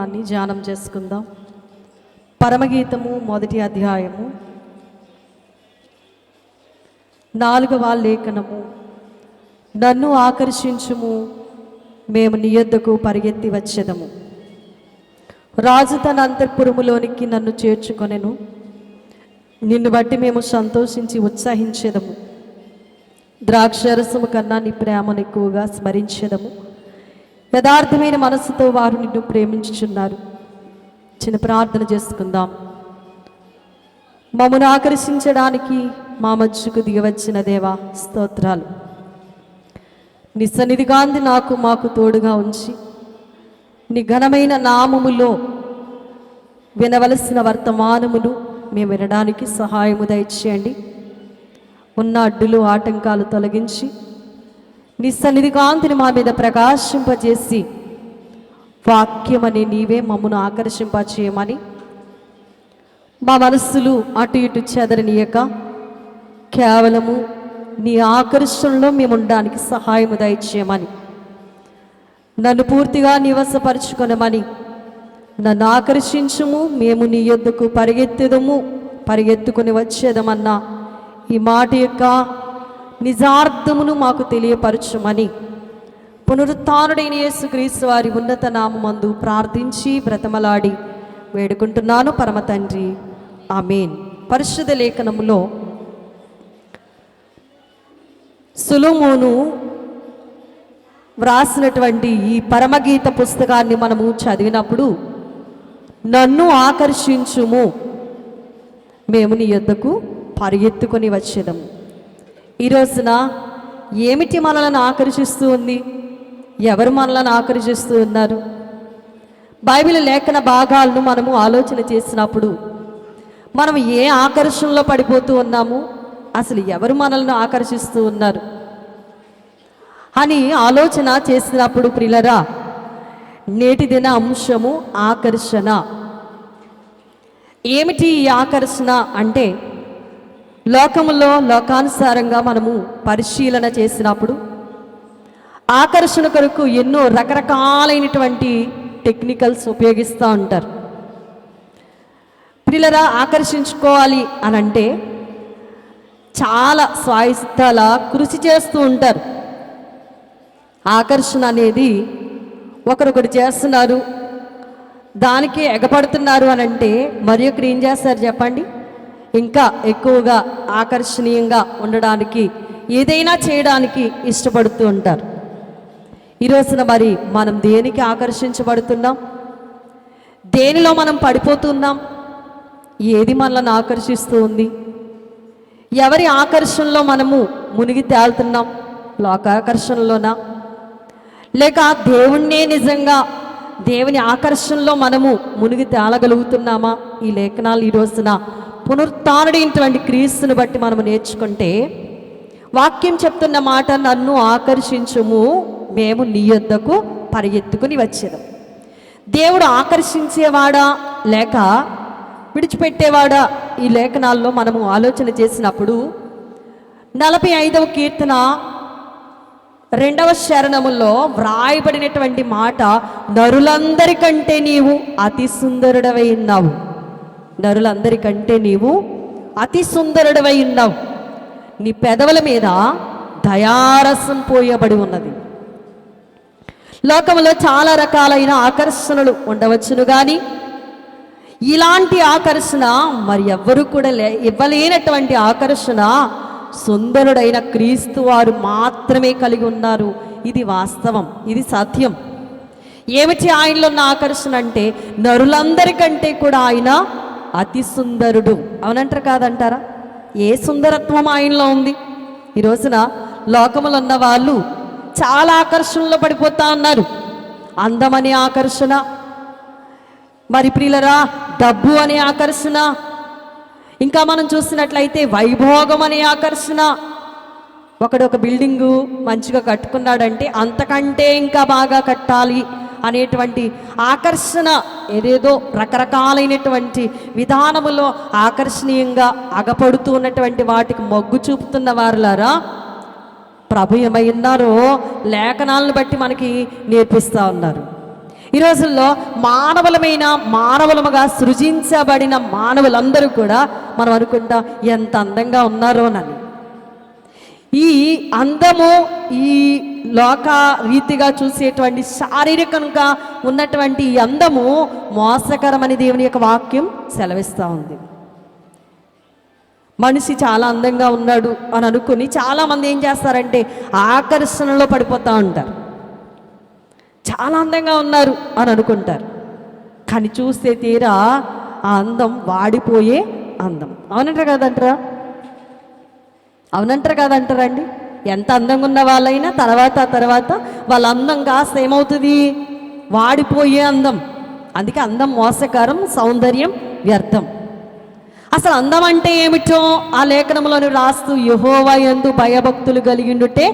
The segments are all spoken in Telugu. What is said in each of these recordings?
అని ధ్యానం చేసుకుందాం. పరమగీతము 1వ అధ్యాయము 4వ లేఖనము. నన్ను ఆకర్షించుము, మేము నీ యొద్దకు పరిగెత్తి వచ్చెదము. రాజు తన అంతఃపురములోనికి నన్ను చేర్చుకొనెను. నిన్ను బట్టి మేము సంతోషించి ఉత్సాహించెదము. ద్రాక్షరసము కన్నా నీ ప్రేమను ఎక్కువగా స్మరించెదము. యథార్థమైన మనసుతో వారు నిన్ను ప్రేమించుచున్నారు. చిన్న ప్రార్థన చేసుకుందాం. మమ్మను ఆకర్షించడానికి మా మధ్యకు దిగవచ్చిన దేవా, స్తోత్రాలు. నీ సన్నిధిగాంది మాకు తోడుగా ఉంచి నీ ఘనమైన నామములో వినవలసిన వర్తమానములు మేము వినడానికి సహాయము దయచేయండి. ఉన్న అడ్డులు ఆటంకాలు తొలగించి నీ సన్నిధి కాంతిని మా మీద ప్రకాశింపజేసి వాక్యమని నీవే మమ్మను ఆకర్షింపచేయమని, మా మనస్సులు అటు ఇటు చెదరనీయక కేవలము నీ ఆకర్షణలో మేము ఉండడానికి సహాయము దయచేయమని, నన్ను పూర్తిగా నివసపరుచుకొనమని, నన్ను ఆకర్షించుము, మేము నీ యొద్దకు పరిగెత్తుకుని వచ్చేదమన్నా ఈ మాట యొక్క నిజార్థమును మాకు తెలియపరచుమని పునరుత్థానుడైన యేసుక్రీస్తు వారి ఉన్నత నామమందు ప్రార్థించి బ్రతమలాడి వేడుకుంటున్నాను పరమ తండ్రి, ఆమేన్. పరిశుద్ధ లేఖనములో సొలొమోను వ్రాసినటువంటి ఈ పరమగీత పుస్తకాన్ని మనము చదివినప్పుడు, నన్ను ఆకర్షించుము, మేము నీ యొద్దకు పరిగెత్తుకొని వచ్చేదము. ఈ రోజున ఏమిటి మనలను ఆకర్షిస్తూ ఉంది? ఎవరు మనలను ఆకర్షిస్తూ ఉన్నారు? బైబిల్ లేఖన భాగాలను మనము ఆలోచన చేసినప్పుడు మనం ఏ ఆకర్షణలో పడిపోతూ ఉన్నాము, అసలు ఎవరు మనల్ని ఆకర్షిస్తూ ఉన్నారు అని ఆలోచన చేసినప్పుడు ప్రియులరా, నేటి దిన అంశము ఆకర్షణ. ఏమిటి ఈ ఆకర్షణ అంటే, లోకములో లోకానుసారంగా మనము పరిశీలన చేసినప్పుడు ఆకర్షణ కొరకు ఎన్నో రకరకాలైనటువంటి టెక్నికల్స్ ఉపయోగిస్తూ ఉంటారు. పిల్లరా, ఆకర్షించుకోవాలి అని అంటే చాలా స్వయిస్తాల కృషి చేస్తూ ఉంటారు. ఆకర్షణ అనేది ఒకరొకరు చేస్తున్నారు, దానికి ఎగపడుతున్నారు అని అంటే మరి ఒకరు ఏం చేస్తారు చెప్పండి? ఇంకా ఎక్కువగా ఆకర్షణీయంగా ఉండడానికి ఏదైనా చేయడానికి ఇష్టపడుతూ ఉంటారు. ఈ రోజున మరి మనం దేనికి ఆకర్షించబడుతున్నాం? దేనిలో మనం పడిపోతున్నాం? ఏది మనల్ని ఆకర్షిస్తూ ఉంది? ఎవరి ఆకర్షణలో మనము మునిగి తేలుతున్నాం? లోకాకర్షణలోనా, లేక దేవుణ్ణే నిజంగా దేవుని ఆకర్షణలో మనము మునిగి తేలగలుగుతున్నామా? ఈ లేఖనాలు ఈ రోజున పునరుత్థానుడైనటువంటి క్రీస్తుని బట్టి మనము నేర్చుకుంటే, వాక్యం చెప్తున్న మాట, నన్ను ఆకర్షించుము, మేము నీ యొద్దకు పరిగెత్తుకుని వచ్చేదాం. దేవుడు ఆకర్షించేవాడా లేక విడిచిపెట్టేవాడా? ఈ లేఖనాల్లో మనము ఆలోచన చేసినప్పుడు 45వ కీర్తన 2వ శరణములో వ్రాయబడినటువంటి మాట, నరులందరికంటే నీవు అతి సుందరుడవై ఉన్నావు. నరులందరికంటే నీవు అతి సుందరుడవై ఉన్నావు. నీ పెదవుల మీద దయారసం పోయబడి ఉన్నది. లోకంలో చాలా రకాలైన ఆకర్షణలు ఉండవచ్చును, కానీ ఇలాంటి ఆకర్షణ మరి ఎవ్వరూ కూడా ఇవ్వలేనటువంటి ఆకర్షణ సుందరుడైన క్రీస్తు వారు మాత్రమే కలిగి ఉన్నారు. ఇది వాస్తవం, ఇది సత్యం. ఏమిటి ఆయనలో ఉన్న ఆకర్షణ అంటే, నరులందరికంటే కూడా ఆయన అతి సుందరుడు. అవునంటారు కాదంటారా? ఏ సుందరత్వం ఆయనలో ఉంది? ఈ రోజున లోకములో ఉన్న వాళ్ళు చాలా ఆకర్షణలో పడిపోతా ఉన్నారు. అందమనే ఆకర్షణ, మరి ప్రియులరా డబ్బు అనే ఆకర్షణ, ఇంకా మనం చూసినట్లయితే వైభోగం అనే ఆకర్షణ. ఒకడు ఒక బిల్డింగు మంచిగా కట్టుకున్నాడంటే అంతకంటే ఇంకా బాగా కట్టాలి అనేటువంటి ఆకర్షణ, ఏదేదో రకరకాలైనటువంటి విధానములో ఆకర్షణీయంగా అగపడుతూ ఉన్నటువంటి వాటికి మొగ్గు చూపుతున్న వారులారా, ప్రభు ఏమై ఉన్నారో లేఖనాలను బట్టి మనకి నేర్పిస్తూ ఉన్నారు. ఈ రోజుల్లో మానవులుగా సృజించబడిన మానవులందరూ కూడా మనం అనుకుంటాం ఎంత అందంగా ఉన్నారోనని. ఈ అందము ఈ లోక రీతిగా చూసేటువంటి శారీరకంగా ఉన్నటువంటి ఈ అందము మోసకరమని దేవుని యొక్క వాక్యం సెలవిస్తూ ఉంది. మనిషి చాలా అందంగా ఉన్నాడు అని అనుకుని చాలామంది ఏం చేస్తారంటే ఆకర్షణలో పడిపోతూ ఉంటారు. చాలా అందంగా ఉన్నారు అని అనుకుంటారు, కానీ చూస్తే తీరా ఆ అందం వాడిపోయే అందం. అవునంటారా కాదంటారండి? ఎంత అందంగా ఉన్న వాళ్ళైనా తర్వాత వాళ్ళ అందం కాస్త ఏమవుతుంది? వాడిపోయే అందం. అందుకే అందం మోసకరం, సౌందర్యం వ్యర్థం. అసలు అందం అంటే ఏమిటో ఆ లేఖనంలోని రాస్తూ యెహోవా యందు భయభక్తులు కలిగిండుటే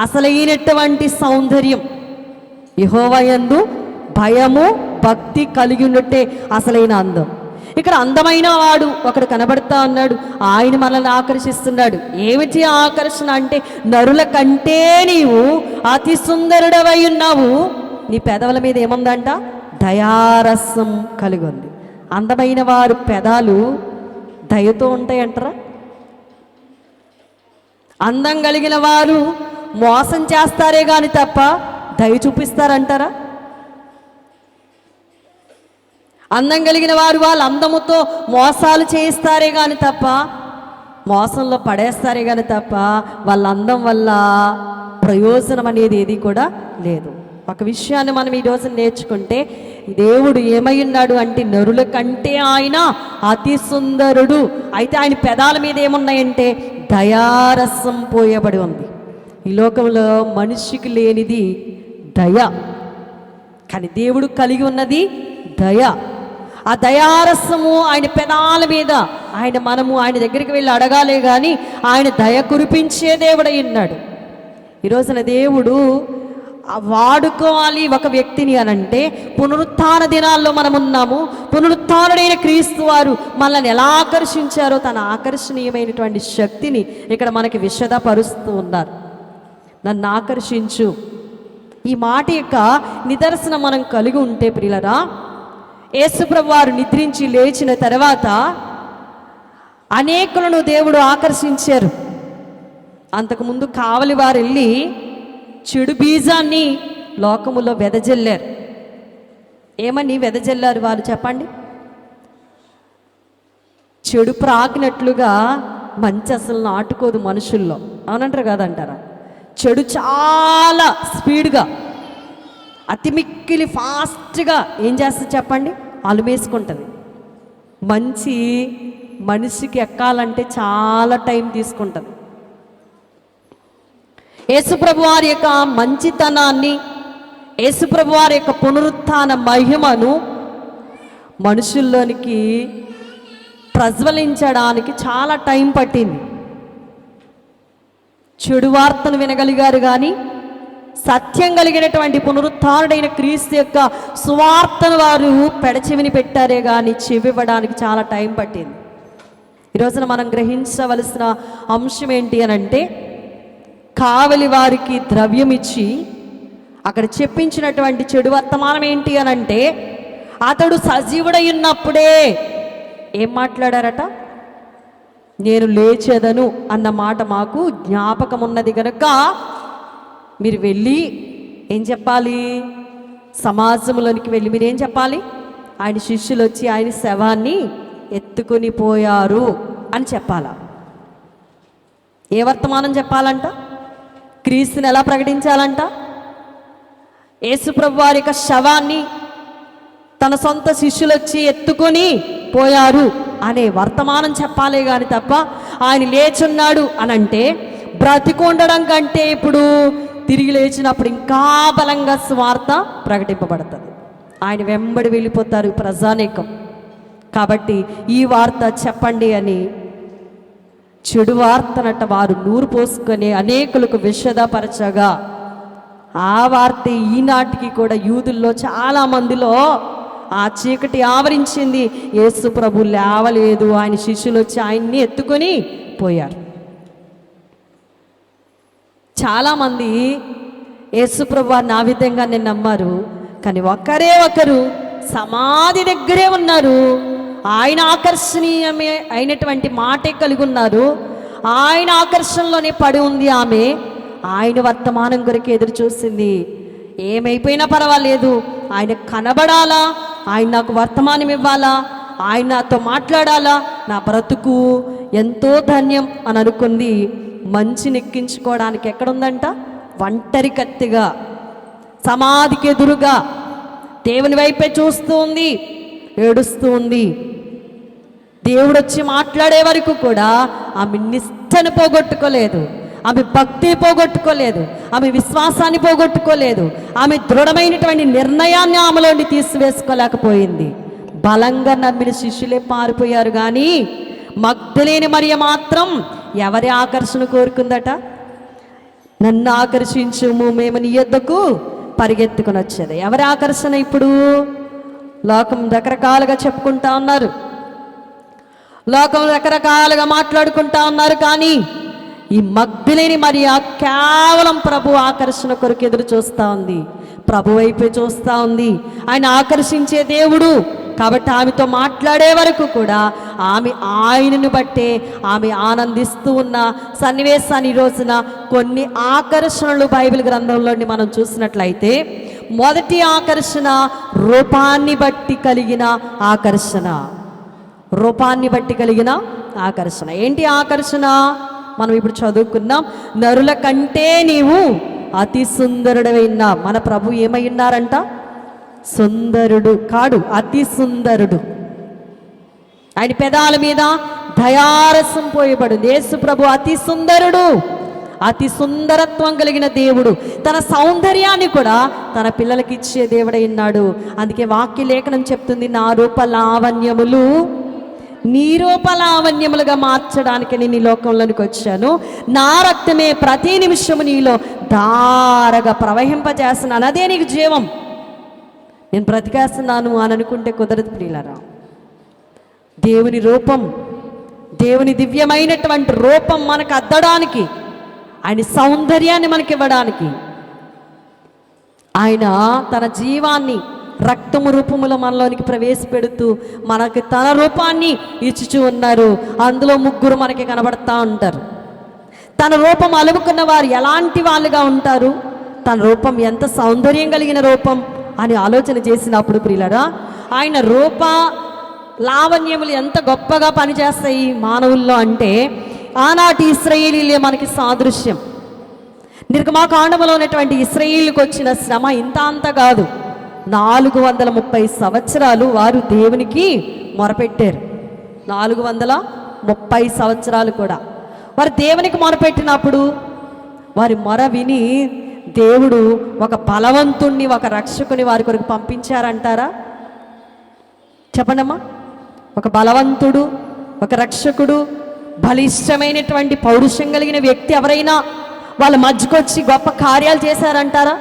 అసలైనటువంటి సౌందర్యం. యెహోవా యందు భయము భక్తి కలిగి ఉన్నట్టే అసలైన అందం. ఇక్కడ అందమైన వాడు ఒకడు కనబడతా ఉన్నాడు, ఆయన మనల్ని ఆకర్షిస్తున్నాడు. ఏమిటి ఆకర్షణ అంటే నరుల కంటే నీవు అతి సుందరుడవై ఉన్నావు, నీ పెదవుల మీద ఏముందంట? దయారసం కలిగి ఉంది. అందమైన వారు పెదాలు దయతో ఉంటాయంటారా? అందం కలిగిన వారు మోసం చేస్తారే గాని తప్ప దయ చూపిస్తారంటారా? అందం కలిగిన వారు వాళ్ళ అందముతో మోసాలు చేయిస్తారే కానీ తప్ప, మోసంలో పడేస్తారే కానీ తప్ప వాళ్ళ అందం వల్ల ప్రయోజనం అనేది ఏది కూడా లేదు. ఒక విషయాన్ని మనం ఈరోజు నేర్చుకుంటే, దేవుడు ఏమై ఉన్నాడు అంటే నరుల కంటే ఆయన అతి సుందరుడు. అయితే ఆయన పెదాల మీద ఏమున్నాయంటే దయారసం పోయబడి ఉంది. ఈ లోకంలో మనిషికి లేనిది దయ, కానీ దేవుడు కలిగి ఉన్నది దయ. ఆ దయారసము ఆయన పెదాల మీద, ఆయన దగ్గరికి వెళ్ళి అడగాలే కానీ ఆయన దయ కురిపించే దేవుడై ఉన్నాడు. ఈరోజున దేవుడు వాడుకోవాలి ఒక వ్యక్తిని అనంటే, పునరుత్థాన దినాల్లో మనం ఉన్నాము. పునరుత్థానుడైన క్రీస్తు వారు మనల్ని ఎలా ఆకర్షించారో తన ఆకర్షణీయమైనటువంటి శక్తిని ఇక్కడ మనకి విశదపరుస్తూ ఉన్నారు. నన్ను ఆకర్షించు, ఈ మాట యొక్క నిదర్శనం మనం కలిగి ఉంటే ప్రియులరా, యేసుప్రభు వారు నిద్రించి లేచిన తర్వాత అనేకులను దేవుడు ఆకర్షించారు. అంతకుముందు కావలి వారు వెళ్ళి చెడు బీజాన్ని లోకములో వెదజల్లారు. ఏమని వెదజల్లారు వారు చెప్పండి? చెడు ప్రాకినట్లుగా మంచి అసలు నాటుకోదు మనుషుల్లో, అవునంటారు కాదంటారా? చెడు చాలా స్పీడ్గా, అతి మిక్కిలి ఫాస్ట్గా ఏం చేస్తుంది చెప్పండి? అలుమేసుకుంటుంది. మనిషికి ఎక్కాలంటే చాలా టైం తీసుకుంటుంది. యేసుప్రభు వారి యొక్క మంచితనాన్ని, యేసుప్రభు వారి యొక్క పునరుత్థాన మహిమను మనుషుల్లోనికి ప్రజ్వలించడానికి చాలా టైం పట్టింది. చెడు వార్తను వినగలిగారు కానీ సత్యం కలిగినటువంటి పునరుత్థానుడైన క్రీస్తు యొక్క సువార్తను వారు పెడచెవిని పెట్టారే కానీ చెవివ్వడానికి చాలా టైం పట్టింది. ఈరోజున మనం గ్రహించవలసిన అంశం ఏంటి అని అంటే, కావలి వారికి ద్రవ్యం ఇచ్చి అక్కడ చెప్పించినటువంటి చెడు వర్తమానం ఏంటి అని అంటే, అతడు సజీవుడై ఉన్నప్పుడే ఏం మాట్లాడారట? నేను లేచేదను అన్న మాట మాకు జ్ఞాపకం ఉన్నది కనుక మీరు వెళ్ళి ఏం చెప్పాలి? సమాజంలోనికి వెళ్ళి మీరేం చెప్పాలి? ఆయన శిష్యులు వచ్చి ఆయన శవాన్ని ఎత్తుకొని పోయారు అని చెప్పాలా? ఏ వర్తమానం చెప్పాలంట? క్రీస్తుని ఎలా ప్రకటించాలంట? యేసుప్రభు వారి యొక్క శవాన్ని తన సొంత శిష్యులు వచ్చి ఎత్తుకొని పోయారు అనే వర్తమానం చెప్పాలే కానీ తప్ప ఆయన లేచున్నాడు అనంటే, బ్రతికొండడం కంటే ఇప్పుడు తిరిగి లేచినప్పుడు ఇంకా బలంగా స్వార్థ ప్రకటింపబడుతుంది. ఆయన వెంబడి వెళ్ళిపోతారు ప్రజానీకం. కాబట్టి ఈ వార్త చెప్పండి అని చెడు వార్తనట వారు నూరు పోసుకొని అనేకులకు విషదపరచగా, ఆ వార్త ఈనాటికి కూడా యూదుల్లో చాలా మందిలో ఆ చీకటి ఆవరించింది. యేసు ప్రభు లేవలేదు, ఆయన శిష్యులు వచ్చి ఆయన్ని ఎత్తుకొని పోయారు. చాలామంది యేసు ప్రభు వారిని ఆ విధంగా నేను నమ్మారు, కానీ ఒకరే ఒకరు సమాధి దగ్గరే ఉన్నారు. ఆయన ఆకర్షణీయమే అయినటువంటి మాటే కలిగి ఉన్నారు. ఆయన ఆకర్షణలోనే పడి ఉంది ఆమె. ఆయన వర్తమానం కొరకు ఎదురు చూసింది. ఏమైపోయినా పర్వాలేదు, ఆయన కనబడాలా, ఆయన నాకు వర్తమానం ఇవ్వాలా, ఆయన నాతో మాట్లాడాలా, నా బ్రతుకు ఎంతో ధన్యం అని అనుకుంది. మంచిని ఎక్కించుకోవడానికి ఎక్కడుందంట? ఒంటరి కత్తిగా సమాధికి ఎదురుగా దేవుని వైపే చూస్తూ ఉంది, ఏడుస్తూ ఉంది. దేవుడు వచ్చి మాట్లాడే వరకు కూడా ఆమె నిష్టను పోగొట్టుకోలేదు, ఆమె భక్తిని పోగొట్టుకోలేదు, ఆమె విశ్వాసాన్ని పోగొట్టుకోలేదు, ఆమె దృఢమైనటువంటి నిర్ణయాన్ని ఆమెలోని తీసివేసుకోలేకపోయింది. బలంగా నమ్మిన శిష్యులే పారిపోయారు. కానీ మగ్దలేని మరియ మాత్రం ఎవరి ఆకర్షణ కోరుకుందట? నన్ను ఆకర్షించుము, మేము నీ యొద్దకు పరిగెత్తుకుని వచ్చేది. ఎవరి ఆకర్షణ? ఇప్పుడు లోకం రకరకాలుగా చెప్పుకుంటా ఉన్నారు, లోకం రకరకాలుగా మాట్లాడుకుంటా ఉన్నారు. కానీ ఈ మగ్దలేని మరియ కేవలం ప్రభు ఆకర్షణ కొరకు ఎదురు చూస్తూ ఉంది, ప్రభు వైపే చూస్తూ ఉంది. ఆయన ఆకర్షించే దేవుడు కాబట్టి ఆమెతో మాట్లాడే వరకు కూడా ఆమె ఆయనను బట్టే ఆమె ఆనందిస్తూ ఉన్న సన్నివేశాన్ని ఈ రోజున కొన్ని ఆకర్షణలు బైబిల్ గ్రంథంలోని మనం చూసినట్లయితే, మొదటి ఆకర్షణ రూపాన్ని బట్టి కలిగిన ఆకర్షణ. రూపాన్ని బట్టి కలిగిన ఆకర్షణ. ఏంటి ఆకర్షణ? మనం ఇప్పుడు చదువుకున్నాం, నరుల కంటే నీవు అతి సుందరుడైన. మన ప్రభు ఏమై ఉన్నారంట? సుందరుడు కాడు, అతి సుందరుడు. ఆయన పెదాల మీద దయారసం పోయబడింది. యేసు ప్రభు అతి సుందరుడు, అతి సుందరత్వం కలిగిన దేవుడు. తన సౌందర్యాన్ని కూడా తన పిల్లలకి ఇచ్చే దేవుడై ఉన్నాడు. అందుకే వాక్య లేఖనం చెప్తుంది, నా రూప లావణ్యములు నీ రూప లావణ్యములుగా మార్చడానికి నేను ఈ లోకంలోనికి వచ్చాను. నా రక్తమే ప్రతి నిమిషము నీలో ధారగా ప్రవహింపజేస్తున్నాను, అదే నీకు జీవం. నేను బ్రతికేస్తున్నాను అని అనుకుంటే కుదరదు ప్రియులారా. దేవుని రూపం, దేవుని దివ్యమైనటువంటి రూపం మనకు అద్దడానికి, ఆయన సౌందర్యాన్ని మనకి ఇవ్వడానికి ఆయన తన జీవాన్ని రక్తము రూపములో మనలోనికి ప్రవేశపెడుతూ మనకి తన రూపాన్ని ఇచ్చుచూ ఉన్నారు. అందులో ముగ్గురు మనకి కనబడతా ఉంటారు. తన రూపం అలుముకున్న వారు ఎలాంటి వాళ్ళుగా ఉంటారు, తన రూపం ఎంత సౌందర్యం కలిగిన రూపం అని ఆలోచన చేసినప్పుడు ప్రియులారా, ఆయన రూప లావణ్యములు ఎంత గొప్పగా పనిచేస్తాయి మానవుల్లో అంటే, ఆనాటి ఇశ్రాయేలీలే మనకి సాదృశ్యం. నిర్గమాకాండములో ఉన్నటువంటి ఇశ్రాయేలుకు వచ్చిన శ్రమ ఇంత అంత కాదు. 430 సంవత్సరాలు వారు దేవునికి మొరపెట్టారు. 430 సంవత్సరాలు కూడా వారు దేవునికి మొరపెట్టినప్పుడు వారి మొర విని దేవుడు ఒక బలవంతుణ్ణి, ఒక రక్షకుని వారి కొరకు పంపించారంటారా? చెప్పండమ్మా. ఒక బలవంతుడు, ఒక రక్షకుడు, బలిష్టమైనటువంటి పౌరుషం కలిగిన వ్యక్తి ఎవరైనా వాళ్ళ మధ్యకొచ్చి గొప్ప కార్యాలు చేశారంటారా?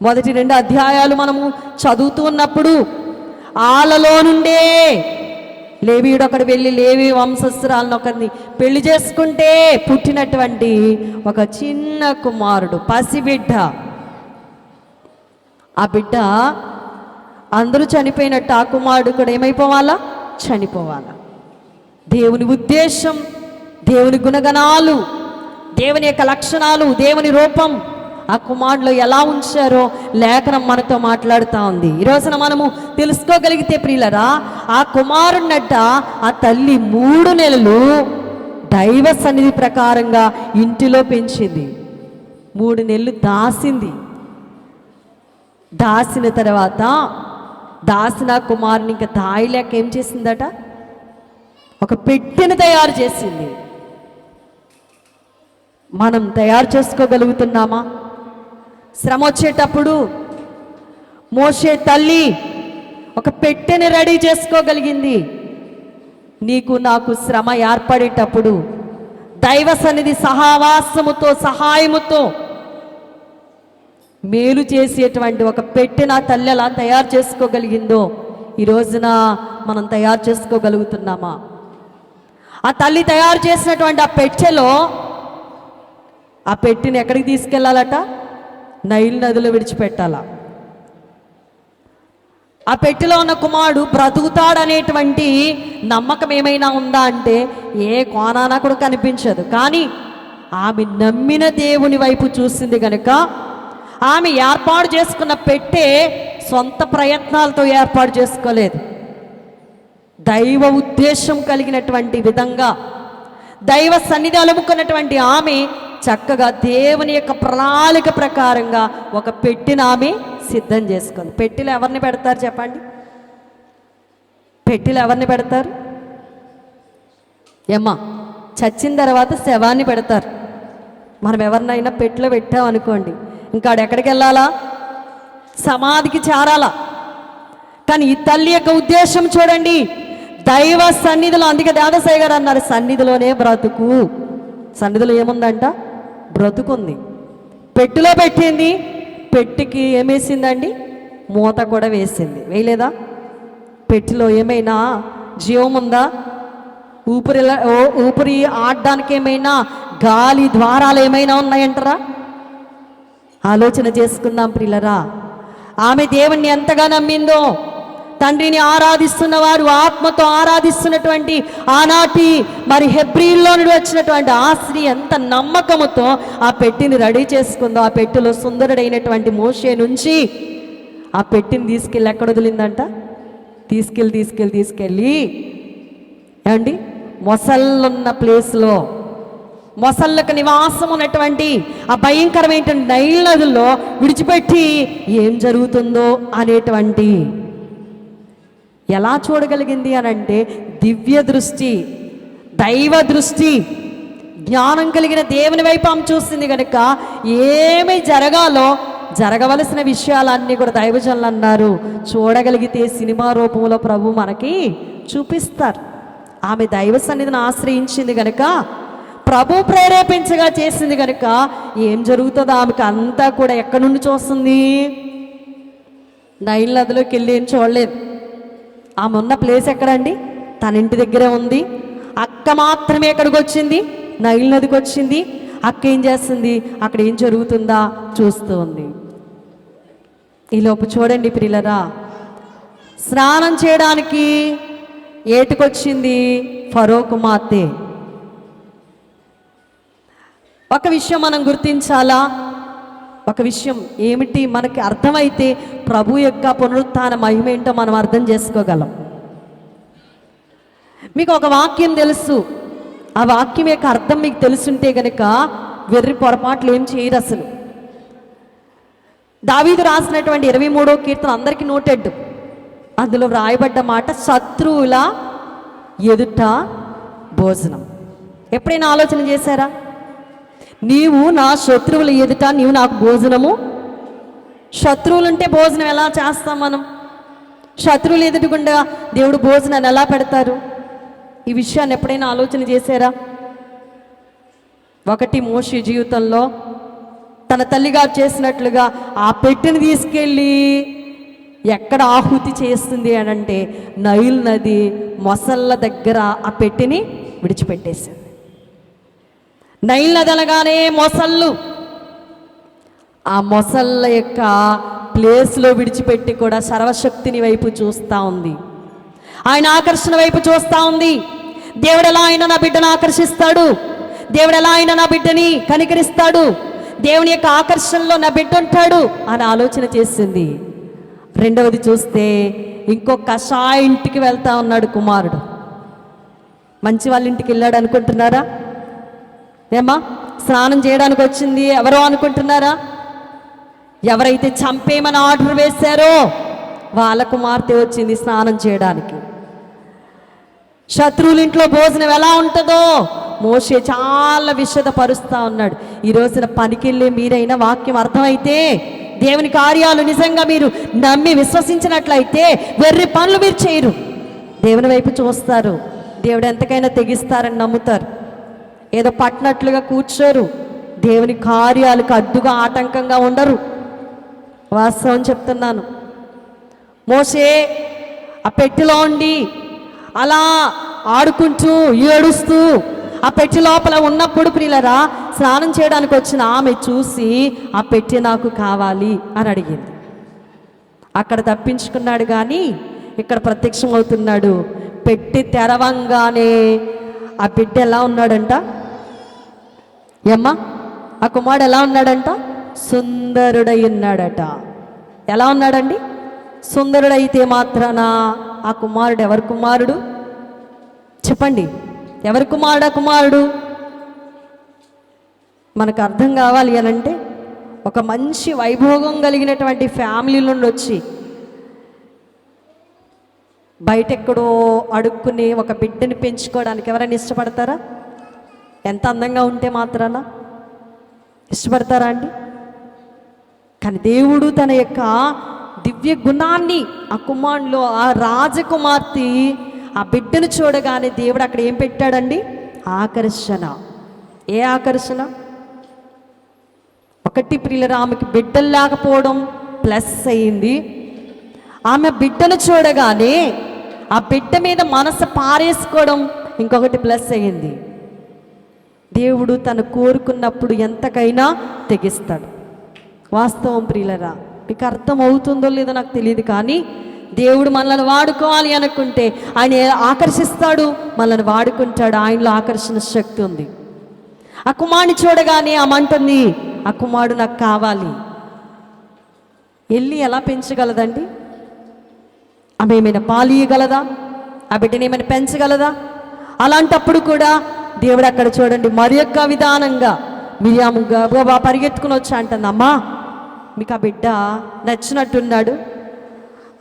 మొదటి 2 అధ్యాయాలు మనము చదువుతూ ఉన్నప్పుడు ఆలలో నుండే లేవీయుడు ఒకడు వెళ్ళి లేవి వంశస్థురాలను ఒకరిని పెళ్లి చేసుకుంటే పుట్టినటువంటి ఒక చిన్న కుమారుడు, పసిబిడ్డ. ఆ బిడ్డ అందరూ చనిపోయినట్టు ఆ కుమారుడు కూడా ఏమైపోవాలా? చనిపోవాలా. దేవుని ఉద్దేశం, దేవుని గుణగణాలు, దేవుని యొక్క లక్షణాలు, దేవుని రూపం ఆ కుమారులో ఎలా ఉంచారో లేఖనం మనతో మాట్లాడుతూ ఉంది. ఈ రోజున మనము తెలుసుకోగలిగితే ప్రియులరా, ఆ కుమారుడినట్ట ఆ తల్లి 3 నెలలు దైవ సన్నిధి ప్రకారంగా ఇంటిలో పెంచింది. 3 నెలలు దాసింది. దాసిన తర్వాత దాసిన కుమారుని ఇంకా దాయిలేక ఏం చేసిందట? ఒక పెట్టెను తయారు చేసింది. మనం తయారు చేసుకోగలుగుతున్నామా? శ్రమ వచ్చేటప్పుడు మోషే తల్లి ఒక పెట్టెని రెడీ చేసుకోగలిగింది. నీకు నాకు శ్రమ ఏర్పడేటప్పుడు దైవ సన్నిధి సహవాసముతో, సహాయముతో మేలు చేసేటువంటి ఒక పెట్టెన తల్లి ఎలా తయారు చేసుకోగలిగిందో ఈ రోజున మనం తయారు చేసుకోగలుగుతున్నామా? ఆ తల్లి తయారు చేసినటువంటి ఆ పెట్టెలో ఆ పెట్టెని ఎక్కడికి తీసుకెళ్ళాలట? నైల్ నదిలో విడిచిపెట్టాలా. ఆ పెట్టెలో ఉన్న కుమారుడు బ్రతుకుతాడనేటువంటి నమ్మకం ఏమైనా ఉందా అంటే ఏ కోణాన కూడా కనిపించదు. కానీ ఆమె నమ్మిన దేవుని వైపు చూసింది కనుక ఆమె ఏర్పాటు చేసుకున్న పెట్టె సొంత ప్రయత్నాలతో ఏర్పాటు చేసుకోలేదు. దైవ ఉద్దేశం కలిగినటువంటి విధంగా దైవ సన్నిధి అలుముకున్నటువంటి ఆమె చక్కగా దేవుని యొక్క ప్రణాళిక ప్రకారంగా ఒక పెట్టెను ఆమె సిద్ధం చేసుకుంది. పెట్టెలో ఎవరిని పెడతారు చెప్పండి? పెట్టెలో ఎవరిని పెడతారు? ఏమ్మా, చచ్చిన తర్వాత శవాన్ని పెడతారు. మనం ఎవరినైనా పెట్టెలో పెట్టామనుకోండి, ఇంకా ఎక్కడికి వెళ్ళాలా? సమాధికి చేరాలా. కానీ ఈ తల్లి యొక్క ఉద్దేశం చూడండి, దైవ సన్నిధిలో. అందుకే దాదాసాయి గారు అన్నారు, సన్నిధిలోనే బ్రతుకు. సన్నిధిలో ఏముందంట? బ్రతుకుంది. పెట్టెలో పెట్టింది, పెట్టెకి ఏమేసిందండి? మూత కూడా వేసింది. వేయలేదా? పెట్టెలో ఏమైనా జీవం ఉందా? ఊపిరి ఆడడానికి ఏమైనా గాలి ద్వారాలు ఏమైనా ఉన్నాయంటారా? ఆలోచన చేసుకుందాం ప్రియులరా. ఆమె దేవుణ్ణి ఎంతగా నమ్మిందో, తండ్రిని ఆరాధిస్తున్న వారు ఆత్మతో ఆరాధిస్తున్నటువంటి ఆనాటి మరి హెబ్రీల్లో నుండి వచ్చినటువంటి ఆ స్త్రీ ఎంత నమ్మకముతో ఆ పెట్టెని రెడీ చేసుకుందో. ఆ పెట్టెలో సుందరుడైనటువంటి మోషే నుంచి ఆ పెట్టెని తీసుకెళ్ళి ఎక్కడ వదిలిందంట? తీసుకెళ్ళి ఏమండి, మొసళ్ళున్న ప్లేస్లో, మొసళ్ళకు నివాసం ఉన్నటువంటి ఆ భయంకరమైనటువంటి నైల్ నదుల్లో విడిచిపెట్టి ఏం జరుగుతుందో అనేటువంటి ఎలా చూడగలిగింది అని అంటే దివ్య దృష్టి, దైవ దృష్టి, జ్ఞానం కలిగిన దేవుని వైపు ఆమె చూస్తుంది కనుక ఏమి జరగాలో జరగవలసిన విషయాలన్నీ కూడా దైవజనులు అన్నారు చూడగలిగితే సినిమా రూపంలో ప్రభు మనకి చూపిస్తారు. ఆమె దైవ సన్నిధిని ఆశ్రయించింది కనుక, ప్రభు ప్రేరేపించగా చేసింది కనుక ఏం జరుగుతుందో ఆమెకు అంతా కూడా ఎక్కడి నుండి చూస్తుంది? నైల్ నదిలోకి వెళ్ళి ఏం చూడలేదు. ఆమె ఉన్న ప్లేస్ ఎక్కడండి? తన ఇంటి దగ్గరే ఉంది. అక్క మాత్రమే ఎక్కడికి వచ్చింది? నైల్ నదికి వచ్చింది. అక్క ఏం చేస్తుంది? అక్కడ ఏం జరుగుతుందా చూస్తూ ఉంది. ఈలోపు చూడండి ప్రియులరా, స్నానం చేయడానికి ఏటికొచ్చింది ఫరో కుమార్తె. ఒక విషయం మనం గుర్తించాలా? ఒక విషయం ఏమిటి మనకి అర్థమైతే ప్రభు యొక్క పునరుత్థాన మహిమ ఏంటో మనం అర్థం చేసుకోగలం. మీకు ఒక వాక్యం తెలుసు, ఆ వాక్యం యొక్క అర్థం మీకు తెలుసుంటే గనక వెర్రి పొరపాట్లు ఏం చేయరు అసలు. దావీదు రాసినటువంటి 23వ కీర్తన అందరికీ నోటెడ్. అందులో వ్రాయబడ్డ మాట శత్రువుల ఎదుట భోజనం. ఎప్పుడైనా ఆలోచన చేశారా? నీవు నా శత్రువుల ఎదుట నీవు నాకు భోజనము. శత్రువులుంటే భోజనం ఎలా చేస్తాం మనం? శత్రువులు ఎదుటకుండా దేవుడు భోజనాన్ని ఎలా పెడతారు? ఈ విషయాన్ని ఎప్పుడైనా ఆలోచన చేశారా? ఒకటి మోషే జీవితంలో తన తల్లిగారు చేసినట్లుగా ఆ పెట్టెని తీసుకెళ్ళి ఎక్కడ ఆహుతి చేస్తుంది అని అంటే నైల్ నది మొసళ్ళ దగ్గర ఆ పెట్టెని విడిచిపెట్టేసింది. నైల్ నది అనగానే మొసళ్ళు, ఆ మొసళ్ళ యొక్క ప్లేస్లో విడిచిపెట్టి కూడా సర్వశక్తిని వైపు చూస్తూ ఉంది. ఆయన ఆకర్షణ వైపు చూస్తూ ఉంది. దేవుడు ఎలా అయినా నా బిడ్డను ఆకర్షిస్తాడు, దేవుడు ఎలా అయినా నా బిడ్డని కనికరిస్తాడు, దేవుని యొక్క ఆకర్షణలో నా బిడ్డ ఉంటాడు అని ఆలోచన చేసింది. రెండవది చూస్తే ఇంకొక కషాయ ఇంటికి వెళ్తా ఉన్నాడు కుమారుడు. మంచి వాళ్ళ ఇంటికి వెళ్ళాడు అనుకుంటున్నారా? ఏమా స్నానం చేయడానికి వచ్చింది ఎవరో అనుకుంటున్నారా? ఎవరైతే చంపేమని ఆర్డర్ వేశారో వాళ్ళ కుమార్తె వచ్చింది స్నానం చేయడానికి. శత్రువుల ఇంట్లో భోజనం ఎలా ఉంటుందో మోషే చాలా విషదపరుస్తూ ఉన్నాడు. ఈ రోజున పనికెళ్ళే మీరైనా వాక్యం అర్థమైతే, దేవుని కార్యాలు నిజంగా మీరు నమ్మి విశ్వసించినట్లయితే వెర్రి పనులు మీరు చేయరు, దేవుని వైపు చూస్తారు, దేవుడు ఎంతకైనా తెగిస్తారని నమ్ముతారు. ఏదో పట్టినట్లుగా కూర్చోరు, దేవుని కార్యాలకు అడ్డుగా ఆటంకంగా ఉండరు. వాస్తవం చెప్తున్నాను. మోషే ఆ పెట్టెలో ఉండి అలా ఆడుకుంటూ ఏడుస్తూ ఆ పెట్టె లోపల ఉన్నప్పుడు ప్రియులరా స్నానం చేయడానికి వచ్చిన ఆమె చూసి ఆ పెట్టె నాకు కావాలి అని అడిగింది. అక్కడ తప్పించుకున్నాడు కానీ ఇక్కడ ప్రత్యక్షం అవుతున్నాడు. పెట్టి తెరవంగానే ఆ బిడ్డ ఎలా ఉన్నాడంట? ఏమ్మా, ఆ కుమారుడు ఎలా ఉన్నాడంట? సుందరుడై ఉన్నాడట. ఎలా ఉన్నాడండి? సుందరుడైతే మాత్రాన ఆ కుమారుడు ఎవరి కుమారుడు చెప్పండి? ఎవరి కుమారుడు ఆ కుమారుడు? మనకు అర్థం కావాలి అనంటే ఒక మంచి వైభోగం కలిగినటువంటి ఫ్యామిలీ నుండి వచ్చి బయటెక్కడో అడుక్కుని ఒక బిడ్డని పెంచుకోవడానికి ఎవరైనా ఇష్టపడతారా? ఎంత అందంగా ఉంటే మాత్రాన ఇష్టపడతారా అండి? కానీ దేవుడు తన యొక్క దివ్య గుణాన్ని ఆ కుమారులో, ఆ రాజకుమార్తె ఆ బిడ్డను చూడగానే దేవుడు అక్కడ ఏం పెట్టాడండి? ఆకర్షణ. ఏ ఆకర్షణ? ఒకటి ప్రియులరా, ఆమెకి బిడ్డలు లేకపోవడం ప్లస్ అయింది. ఆమె బిడ్డను చూడగానే ఆ బిడ్డ మీద మనసు పారేసుకోవడం ఇంకొకటి ప్లస్ అయ్యింది. దేవుడు తను కోరుకున్నప్పుడు ఎంతకైనా తెగిస్తాడు. వాస్తవం ప్రియులరా, మీకు అర్థం అవుతుందో లేదో నాకు తెలియదు, కానీ దేవుడు మనల్ని వాడుకోవాలి అనుకుంటే ఆయన ఆకర్షిస్తాడు, మనల్ని వాడుకుంటాడు. ఆయనలో ఆకర్షణ శక్తి ఉంది. ఆ కుమారుని చూడగానే ఆమె అంటుంది, ఆ కుమారుడు నాకు కావాలి. వెళ్ళి ఎలా పెంచగలదండి? ఆమె ఏమైనా పాలు ఇయ్యగలదా? ఆ బిడ్డని ఏమైనా పెంచగలదా? అలాంటప్పుడు కూడా దేవుడు అక్కడ చూడండి మరి యొక్క విధానంగా మిరియాము గబగబా పరిగెత్తుకుని వచ్చి అంటుంది, అమ్మా మీకు ఆ బిడ్డ నచ్చినట్టున్నాడు,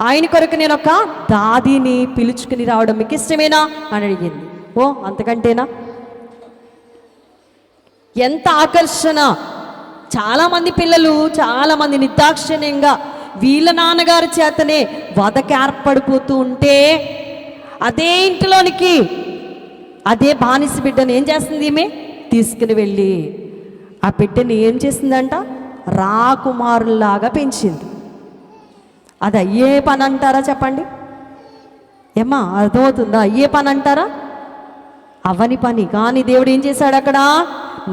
ఆయన కొరకు నేను ఒక దాదిని పిలుచుకుని రావడం మీకు ఇష్టమేనా అని అడిగింది. ఓ అంతకంటేనా? ఎంత ఆకర్షణ! చాలామంది పిల్లలు చాలామంది నిర్దాక్షిణ్యంగా వీళ్ళ నాన్నగారి చేతనే వదకి ఏర్పడిపోతూ ఉంటే అదే ఇంటిలోనికి అదే బానిస బిడ్డను ఏం చేస్తుంది? ఈమె తీసుకుని వెళ్ళి ఆ బిడ్డని ఏం చేసిందంట? రాకుమారులాగా పెంచింది. అది అయ్యే పని అంటారా చెప్పండి? ఏమ్మా అర్థమవుతుందా? అయ్యే పని అంటారా? అవని పని. కానీ దేవుడు ఏం చేశాడు అక్కడ?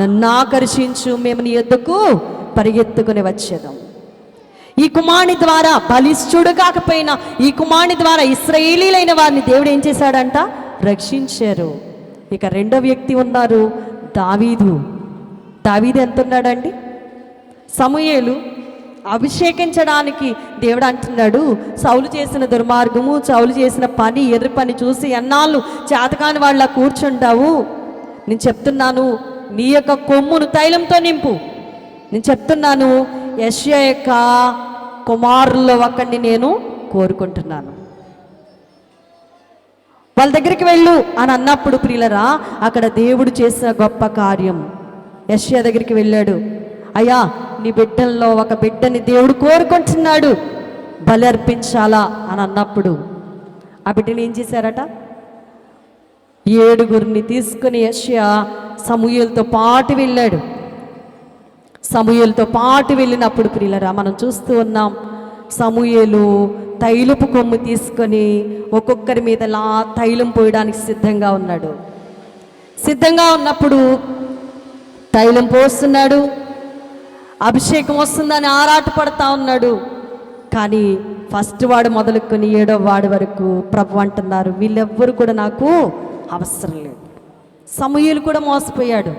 నన్ను ఆకర్షించు, మేము నీ యొద్దకు పరిగెత్తుకుని వచ్చేదాం. ఈ కుమారుని ద్వారా బలిష్ఠుడు కాకపోయినా ఈ కుమారుని ద్వారా ఇశ్రాయేలీలైన వారిని దేవుడు ఏం చేశాడంట? రక్షించారు. ఇక రెండో వ్యక్తి ఉన్నారు, దావీదు. దావీదు ఎంత ఉన్నాడండి? సమూయేలు అభిషేకించడానికి దేవుడు అంటున్నాడు, సౌలు చేసిన దుర్మార్గము, సౌలు చేసిన పని, ఎర్రి పని చూసి ఎన్నాళ్ళు చేతకాని వాళ్ళ కూర్చుంటావు. నేను చెప్తున్నాను, నీ యొక్క కొమ్మును తైలంతో నింపు. నేను చెప్తున్నాను, యెషయా యొక్క కుమారుల్లో ఒకడిని నేను కోరుకుంటున్నాను, వాళ్ళ దగ్గరికి వెళ్ళు అని అన్నప్పుడు ప్రియులరా, అక్కడ దేవుడు చేసిన గొప్ప కార్యం. యెషయా దగ్గరికి వెళ్ళాడు, అయ్యా నీ బిడ్డల్లో ఒక బిడ్డని దేవుడు కోరుకుంటున్నాడు, బలి అర్పించాలా అని అన్నప్పుడు ఆ బిడ్డని ఏం చేశారట? 7 తీసుకుని యెషయా సమూయేలుతో పాటు వెళ్ళాడు. సమూయేలుతో పాటు వెళ్ళినప్పుడు ప్రియులరా మనం చూస్తూ ఉన్నాం, సమూయేలు తైలపు కొమ్ము తీసుకొని ఒక్కొక్కరి మీద తైలం పోయడానికి సిద్ధంగా ఉన్నాడు. సిద్ధంగా ఉన్నప్పుడు తైలం పోస్తున్నాడు, అభిషేకం వస్తుందని ఆరాటపడతా ఉన్నాడు. కానీ ఫస్ట్ వాడు మొదలుకొని 7వ వాడి వరకు ప్రభు అంటున్నారు, వీళ్ళెవ్వరు కూడా నాకు అవసరం లేదు. సమూయేలు కూడా మోసపోయాడు.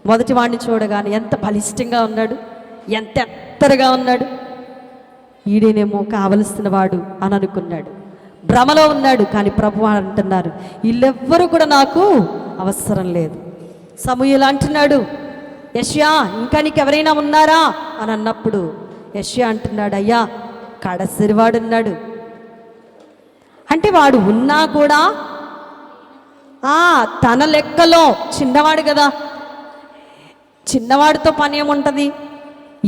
మొదటి వాడిని చూడగానే ఎంత బలిష్టంగా ఉన్నాడు, ఎంత ఎత్తరగా ఉన్నాడు, ఈడేనేమో కావలసిన వాడు అని అనుకున్నాడు, భ్రమలో ఉన్నాడు. కానీ ప్రభు అంటున్నారు, వీళ్ళెవ్వరూ కూడా నాకు అవసరం లేదు. సమూయేలు అంటున్నాడు, యెషయా ఇంకా నీకు ఎవరైనా ఉన్నారా అని అన్నప్పుడు యెషయా అంటున్నాడు, అయ్యా కడసిరివాడున్నాడు. అంటే వాడు ఉన్నా కూడా తన లెక్కలో చిన్నవాడు కదా, చిన్నవాడితో పని ఏముంటుంది?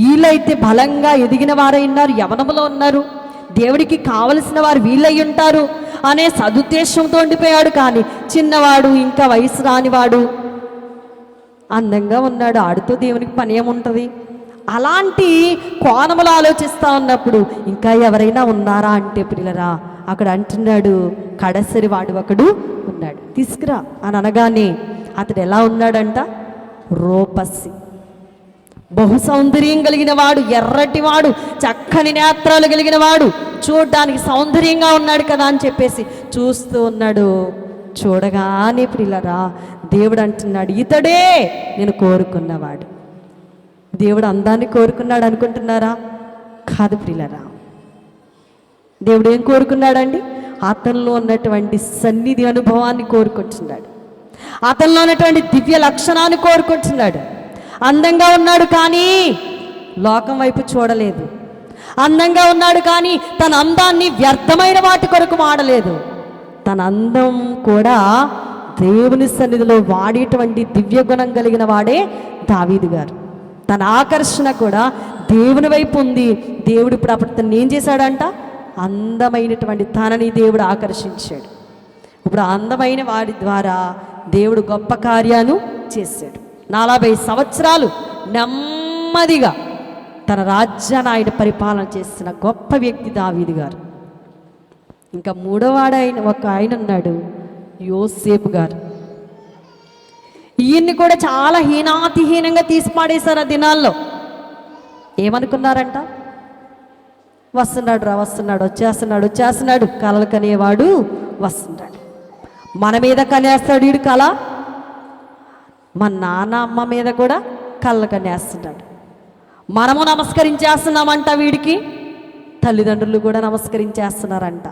వీళ్ళైతే బలంగా ఎదిగిన వారై ఉన్నారు, యవనములో ఉన్నారు, దేవుడికి కావలసిన వారు వీళ్ళై ఉంటారు అనే సదుద్దేశంతో ఉండిపోయాడు. కానీ చిన్నవాడు, ఇంకా వయసు రానివాడు, అందంగా ఉన్నాడు, ఆడితో దేవునికి పని ఏముంటుంది? అలాంటి కోణములు ఆలోచిస్తూ ఉన్నప్పుడు ఇంకా ఎవరైనా ఉన్నారా అంటే ప్రియులరా అక్కడ అంటున్నాడు, కడసరి వాడు ఒకడు ఉన్నాడు, తీసుకురా అని అనగానే అతడు ఎలా ఉన్నాడంట? రూపసి, బహు సౌందర్యం కలిగిన వాడు, ఎర్రటివాడు, చక్కని నేత్రాలు కలిగిన వాడు, చూడ్డానికి సౌందర్యంగా ఉన్నాడు కదా అని చెప్పేసి చూస్తూ ఉన్నాడు. చూడగానే ప్రియులారా దేవుడు అంటున్నాడు, ఇతడే నేను కోరుకున్నవాడు. దేవుడు అందాన్ని కోరుకున్నాడు అనుకుంటున్నారా? కాదు ప్రియులారా. దేవుడు ఏం కోరుకున్నాడండి? అతనిలో ఉన్నటువంటి సన్నిధి అనుభవాన్ని కోరుకుంటున్నాడు. అతనిలో ఉన్నటువంటి దివ్య లక్షణాన్ని కోరుకుంటున్నాడు. అందంగా ఉన్నాడు కానీ లోకం వైపు చూడలేదు. అందంగా ఉన్నాడు కానీ తన అందాన్ని వ్యర్థమైన వాటి కొరకు వాడలేదు. తన అందం కూడా దేవుని సన్నిధిలో వాడేటువంటి దివ్య గుణం కలిగిన వాడే దావీదు గారు. తన ఆకర్షణ కూడా దేవుని వైపు ఉంది. దేవుడు ఇప్పుడు అప్పుడు ఏం చేశాడంట? అందమైనటువంటి తనని దేవుడు ఆకర్షించాడు. ఇప్పుడు అందమైన వాడి ద్వారా దేవుడు గొప్ప కార్యాలు చేశాడు. 40 సంవత్సరాలు నెమ్మదిగా తన రాజ్యాన్ని ఆయన పరిపాలన చేసిన గొప్ప వ్యక్తి దావీదు గారు. ఇంకా మూడోవాడు ఒక ఆయన ఉన్నాడు, యోసేపు గారు. ఈయన్ని కూడా చాలా హీనాతిహీనంగా తీసి పాడేశారు ఆ దినాల్లో. ఏమనుకున్నారంట? వస్తున్నాడు రా, వస్తున్నాడు, వచ్చేస్తున్నాడు, కలలు కనేవాడు వస్తున్నాడు, మన మీద కనేస్తాడు వీడు కళ. మా నాన్న అమ్మ మీద కూడా కళ్ళ కనేస్తున్నాడు. మనము నమస్కరించేస్తున్నామంట వీడికి, తల్లిదండ్రులు కూడా నమస్కరించేస్తున్నారంట.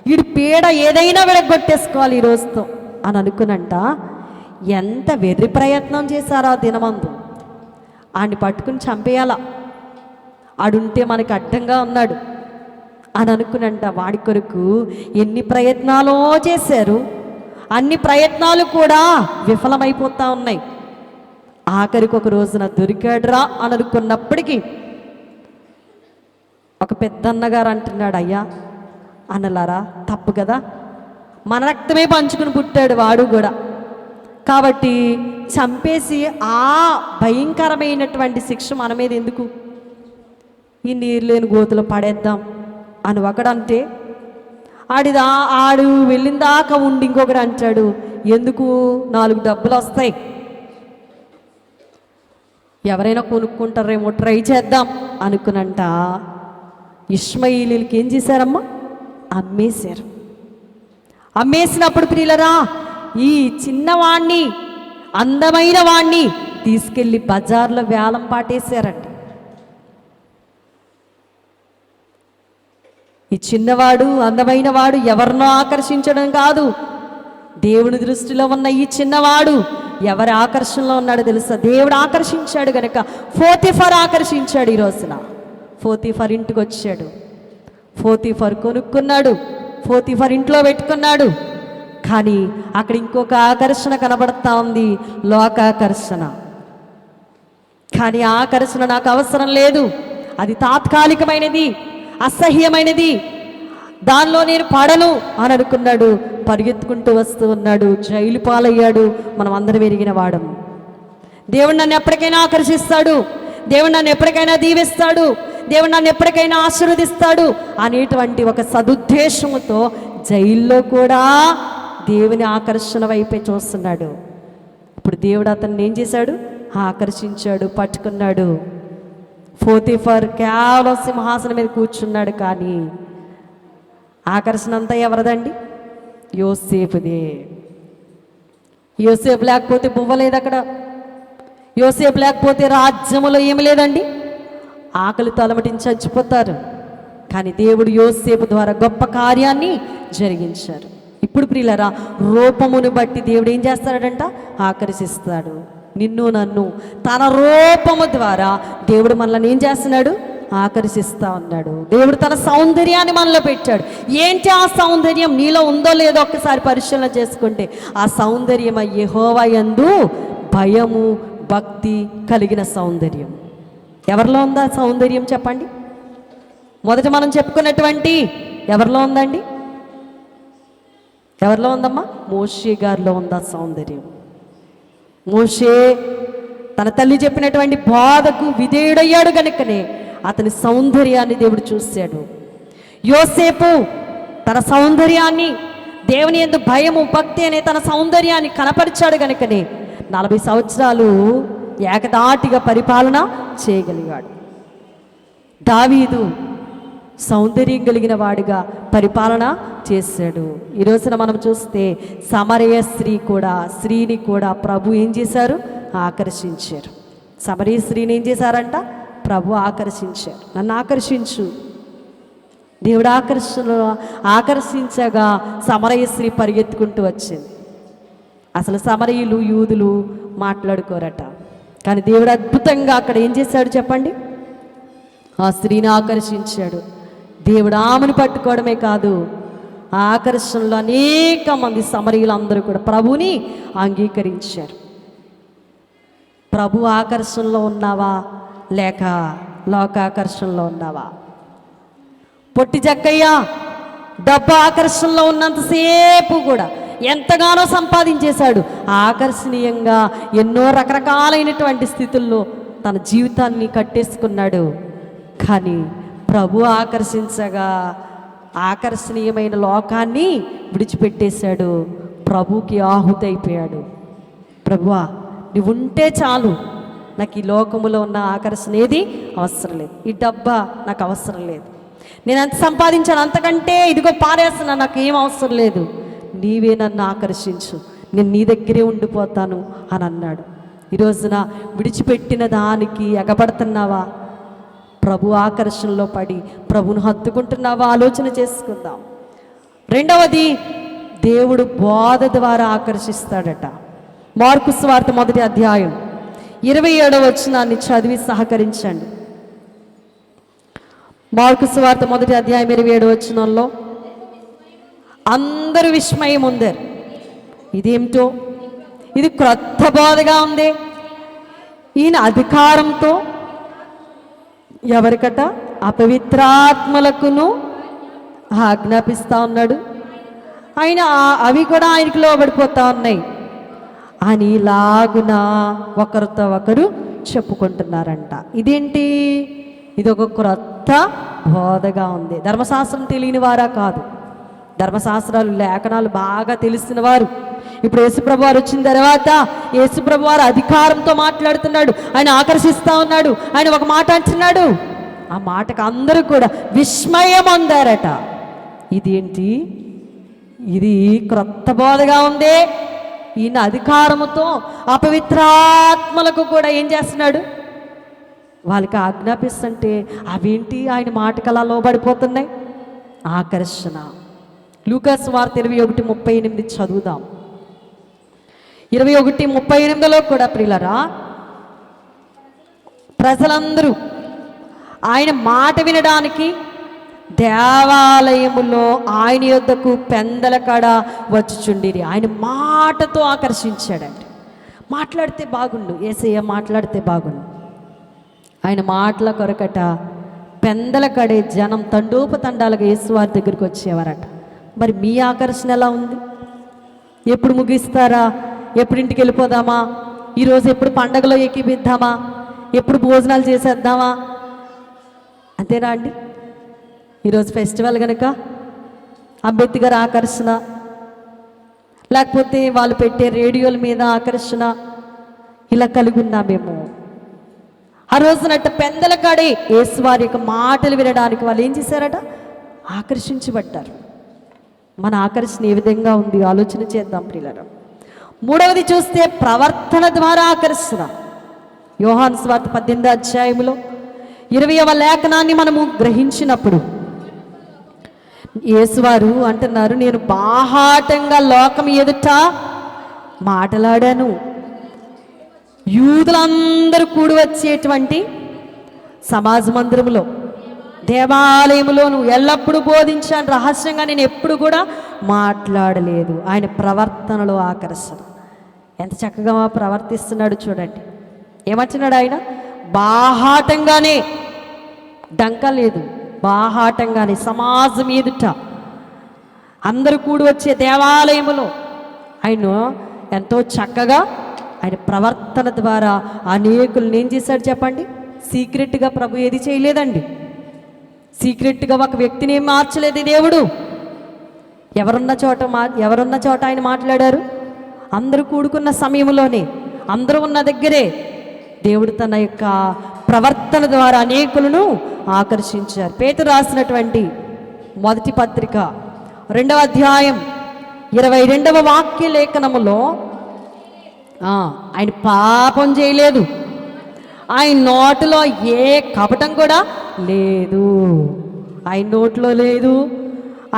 వీడి పీడ ఏదైనా విడగొట్టేసుకోవాలి ఈ రోజుతో అని అనుకునంట. ఎంత వెర్రి ప్రయత్నం చేశారో ఆ దినమందు. ఆడిని పట్టుకుని చంపేయాల, ఆడుంటే మనకి అడ్డంగా ఉన్నాడు అని అనుకునంట. వాడి కొరకు ఎన్ని ప్రయత్నాలో చేశారు. అన్ని ప్రయత్నాలు కూడా విఫలమైపోతూ ఉన్నాయి. ఆఖరికి ఒక రోజున దొరికాడురా అని అనుకున్నప్పటికీ ఒక పెద్దన్నగారు అంటున్నాడు, అయ్యా అన్నలారా తప్పు కదా, మన రక్తమే పంచుకుని పుట్టాడు వాడు కూడా, కాబట్టి చంపేసి ఆ భయంకరమైనటువంటి శిక్ష మన మీద ఎందుకు, ఈ నీరు లేని గోతులో పడేద్దాం అని ఒకడంటే, ఆడు వెళ్ళిన దాకా ఉండి ఇంకొకడు అంటాడు, ఎందుకు 4 డబ్బులు వస్తాయి, ఎవరైనా కొనుక్కుంటారేమో, ట్రై చేద్దాం అనుకునంట. ఇష్మాయిలీలకి ఏం చేశారమ్మా? అమ్మేశారు. అమ్మేసినప్పుడు ప్రియులరా ఈ చిన్నవాణ్ణి, అందమైన వాణ్ణి తీసుకెళ్ళి బజార్లో వేలం పాటేశారంట. ఈ చిన్నవాడు, అందమైన వాడు ఎవరినో ఆకర్షించడం కాదు, దేవుని దృష్టిలో ఉన్న ఈ చిన్నవాడు ఎవరి ఆకర్షణలో ఉన్నాడో తెలుసా? దేవుడు ఆకర్షించాడు గనక పోతీఫర్ ఆకర్షించాడు. ఈ రోజున పోతీఫర్ ఇంటికి వచ్చాడు, పోతీఫర్ కొనుక్కున్నాడు, పోతీఫర్ ఇంట్లో పెట్టుకున్నాడు. కానీ అక్కడ ఇంకొక ఆకర్షణ కనబడతా ఉంది, లోకాకర్షణ. కానీ ఆ ఆకర్షణ నాకు అవసరం లేదు, అది తాత్కాలికమైనది, అసహ్యమైనది, దానిలో నేను పడను అని అనుకున్నాడు. పరిగెత్తుకుంటూ వస్తూ ఉన్నాడు, జైలు పాలయ్యాడు. మనం అందరం ఎరిగిన వాడము. దేవుడు నన్ను ఎప్పటికైనా ఆకర్షిస్తాడు, దేవుడు నన్ను ఎప్పటికైనా దీవిస్తాడు, దేవుడు నన్ను ఎప్పటికైనా ఆశీర్వదిస్తాడు అనేటువంటి ఒక సదుద్దేశముతో జైల్లో కూడా దేవుని ఆకర్షణ వైపే చూస్తున్నాడు. ఇప్పుడు దేవుడు అతన్ని ఏం చేశాడు? ఆకర్షించాడు, పట్టుకున్నాడు. పోతీఫర్ కేవలం సింహాసనం మీద కూర్చున్నాడు, కానీ ఆకర్షణ అంతా ఎవరిదండి? యోసేపుదే. యోసేపు లేకపోతే బువ్వలేదు అక్కడ, యోసేపు లేకపోతే రాజ్యములో ఏమి లేదండి, ఆకలి తలమటించి చచ్చిపోతారు. కానీ దేవుడు యోసేపు ద్వారా గొప్ప కార్యాన్ని జరిగించారు. ఇప్పుడు ప్రియులరా రూపమును బట్టి దేవుడు ఏం చేస్తాడంట? ఆకర్షిస్తాడు. నిన్ను నన్ను తన రూపము ద్వారా దేవుడు మనల్ని ఏం చేస్తున్నాడు? ఆకర్షిస్తూ ఉన్నాడు. దేవుడు తన సౌందర్యాన్ని మనలో పెట్టాడు. ఏంటి ఆ సౌందర్యం? నీలో ఉందో లేదో ఒక్కసారి పరిశీలన చేసుకుంటే ఆ సౌందర్యం యెహోవా యందు భయము భక్తి కలిగిన సౌందర్యం. ఎవరిలో ఉందా సౌందర్యం చెప్పండి? మొదట మనం చెప్పుకున్నటువంటి ఎవరిలో ఉందండి? ఎవరిలో ఉందమ్మా? మోషే గారిలో ఉందా సౌందర్యం. మోషే తన తల్లి చెప్పినటువంటి బాధకు విధేయుడయ్యాడు గనుకనే అతని సౌందర్యాన్ని దేవుడు చూశాడు. యోసేపు తన సౌందర్యాన్ని, దేవుని యందు భయము భక్తి అనే తన సౌందర్యాన్ని కనపరిచాడు గనుకనే 40 సంవత్సరాలు ఏకదాటిగా పరిపాలన చేయగలిగాడు. దావీదు సౌందర్యం కలిగిన వాడిగా పరిపాలన చేశాడు. ఈ రోజున మనం చూస్తే సమరయ స్త్రీని కూడా ప్రభు ఏం చేశారు? ఆకర్షించారు. సమరయ స్త్రీని ఏం చేశారంట? ప్రభు ఆకర్షించారు. నన్ను ఆకర్షించు. దేవుడు ఆకర్షించగా సమరయ స్త్రీ పరిగెత్తుకుంటూ వచ్చింది. అసలు సమరయులు యూదులు మాట్లాడుకోరట, కానీ దేవుడు అద్భుతంగా అక్కడ ఏం చేశాడు చెప్పండి? ఆ స్త్రీని ఆకర్షించాడు. దేవుడు ఆమెను పట్టుకోవడమే కాదు, ఆ ఆకర్షణలో అనేక మంది సమరయులు అందరూ కూడా ప్రభుని అంగీకరించారు. ప్రభు ఆకర్షణలో ఉన్నావా లేక లోకాకర్షణలో ఉన్నావా? పొట్టి జక్కయ్య డబ్బు ఆకర్షణలో ఉన్నంతసేపు కూడా ఎంతగానో సంపాదించేశాడు. ఆకర్షణీయంగా ఎన్నో రకరకాలైనటువంటి స్థితుల్లో తన జీవితాన్ని కట్టేసుకున్నాడు. కానీ ప్రభు ఆకర్షించగా ఆకర్షణీయమైన లోకాన్ని విడిచిపెట్టేశాడు. ప్రభుకి ఆహుతైపోయాడు. ప్రభువా, నువ్వు ఉంటే చాలు, నాకు ఈ లోకములో ఉన్న ఆకర్షణ ఏది అవసరం లేదు, ఈ డబ్బా నాకు అవసరం లేదు, నేను ఎంత సంపాదించాను అంతకంటే ఇదిగో పారేస్తున్నా, నాకు ఏం అవసరం లేదు, నీవే నన్ను ఆకర్షించు, నేను నీ దగ్గరే ఉండిపోతాను అని అన్నాడు. ఈ రోజున విడిచిపెట్టిన దానికి ఎగబడుతున్నావా? ప్రభు ఆకర్షణలో పడి ప్రభును హత్తుకుంటున్నావా? ఆలోచన చేసుకుందాం. రెండవది, దేవుడు బోధ ద్వారా ఆకర్షిస్తాడట. మార్కు సువార్త 1వ అధ్యాయం 27వ వచనాన్ని చదివి సహకరించండి. మార్కు సువార్త 1వ అధ్యాయం 27వ వచనంలో అందరూ విస్మయం ఉందారు. ఇదేమిటో, ఇది క్రొత్త బోధగా ఉంది, ఈయన అధికారంతో ఎవరికట? అపవిత్రాత్మలకును ఆజ్ఞాపిస్తూ ఉన్నాడు, ఆయన అవి కూడా ఆయనకి లోబడిపోతా ఉన్నాయి అని లాగున ఒకరితో ఒకరు చెప్పుకుంటున్నారంట. ఇదేంటి? ఇది ఒక క్రొత్త బోధగా ఉంది. ధర్మశాస్త్రం తెలియని వారా కాదు, ధర్మశాస్త్రాలు లేఖనాలు బాగా తెలిసిన వారు. ఇప్పుడు యేసుప్రభు వారు వచ్చిన తర్వాత యేసుప్రభు వారు అధికారంతో మాట్లాడుతున్నాడు, ఆయన ఆకర్షిస్తూ ఉన్నాడు, ఆయన ఒక మాట అంటున్నాడు, ఆ మాటకు అందరూ కూడా విస్మయం అందారట. ఇదేంటి? ఇది క్రొత్త బోధగా ఉందే, ఈయన అధికారముతో అపవిత్రాత్మలకు కూడా ఏం చేస్తున్నాడు? వాళ్ళకి ఆజ్ఞాపిస్తుంటే అవేంటి ఆయన మాటకు అలా లోబడిపోతున్నాయి? ఆకర్షణ. లూకా సువార్త 21:38 చదువుదాం. 21:38లో కూడా ప్రియులరా, ప్రజలందరూ ఆయన మాట వినడానికి దేవాలయములో ఆయన యొద్దకు పెందల కాడ వచ్చుచుండిరి. ఆయన మాటతో ఆకర్షించాడండి. మాట్లాడితే బాగుండు, యేసయ్య మాట్లాడితే బాగుండు. ఆయన మాటల కొరకట పెందల కడే జనం తండోపతండాలుగా యేసువారి దగ్గరికి వచ్చేవారట. మరి మీ ఆకర్షణ ఎలా ఉంది? ఎప్పుడు ముగిస్తారా? ఎప్పుడు ఇంటికి వెళ్ళిపోదామా? ఈరోజు ఎప్పుడు పండగలో ఎక్కిపిద్దామా? ఎప్పుడు భోజనాలు చేసేద్దామా? అంతేనా అండి? ఈరోజు ఫెస్టివల్ కనుక అంబేద్కర్ ఆకర్షణ, లేకపోతే వాళ్ళు పెట్టే రేడియోల మీద ఆకర్షణ, ఇలా కలిగి ఉన్నామేమో. ఆ రోజునట్ట పెందల కాడే యేసువారి యొక్క మాటలు వినడానికి వాళ్ళు ఏం చేశారట? ఆకర్షించబడ్డారు. మన ఆకర్షణ ఏ విధంగా ఉంది ఆలోచన చేద్దాం ప్రియులారా. మూడవది చూస్తే ప్రవర్తన ద్వారా ఆకర్షణ. యోహాను సువార్త 18వ అధ్యాయంలో 20వ లేఖనాన్ని మనము గ్రహించినప్పుడు యేసువారు అంటున్నారు, నేను బాహాటంగా లోకం ఎదుట మాట్లాడాను, యూదులందరూ కూడి వచ్చేటువంటి సమాజ మందిరంలో, దేవాలయంలో నువ్వు ఎల్లప్పుడూ బోధించాను, రహస్యంగా నేను ఎప్పుడు కూడా మాట్లాడలేదు. ఆయన ప్రవర్తనలో ఆకర్షణ. ఎంత చక్కగా ప్రవర్తిస్తున్నాడు చూడండి. ఏమంటున్నాడు ఆయన? బాహాటంగానే, డంక లేదు, బాహాటంగానే సమాజం ఎదుట అందరూ కూడి వచ్చే దేవాలయములో ఆయన ఎంతో చక్కగా ఆయన ప్రవర్తన ద్వారా అనేకులను ఏం చేశాడు చెప్పండి? సీక్రెట్గా ప్రభు ఏది చేయలేదండి. సీక్రెట్గా ఒక వ్యక్తిని ఏం మార్చలేదు దేవుడు. ఎవరున్న చోట ఆయన మాట్లాడారు. అందరూ కూడుకున్న సమయంలోనే, అందరూ ఉన్న దగ్గరే దేవుడు తన యొక్క ప్రవర్తన ద్వారా అనేకులను ఆకర్షించారు. పేతురు రాసినటువంటి మొదటి పత్రిక 2వ అధ్యాయం 22వ వాక్య లేఖనములో ఆయన పాపం చేయలేదు, ఆయన నోటిలో ఏ కపటం కూడా లేదు, ఆయన నోట్లో లేదు,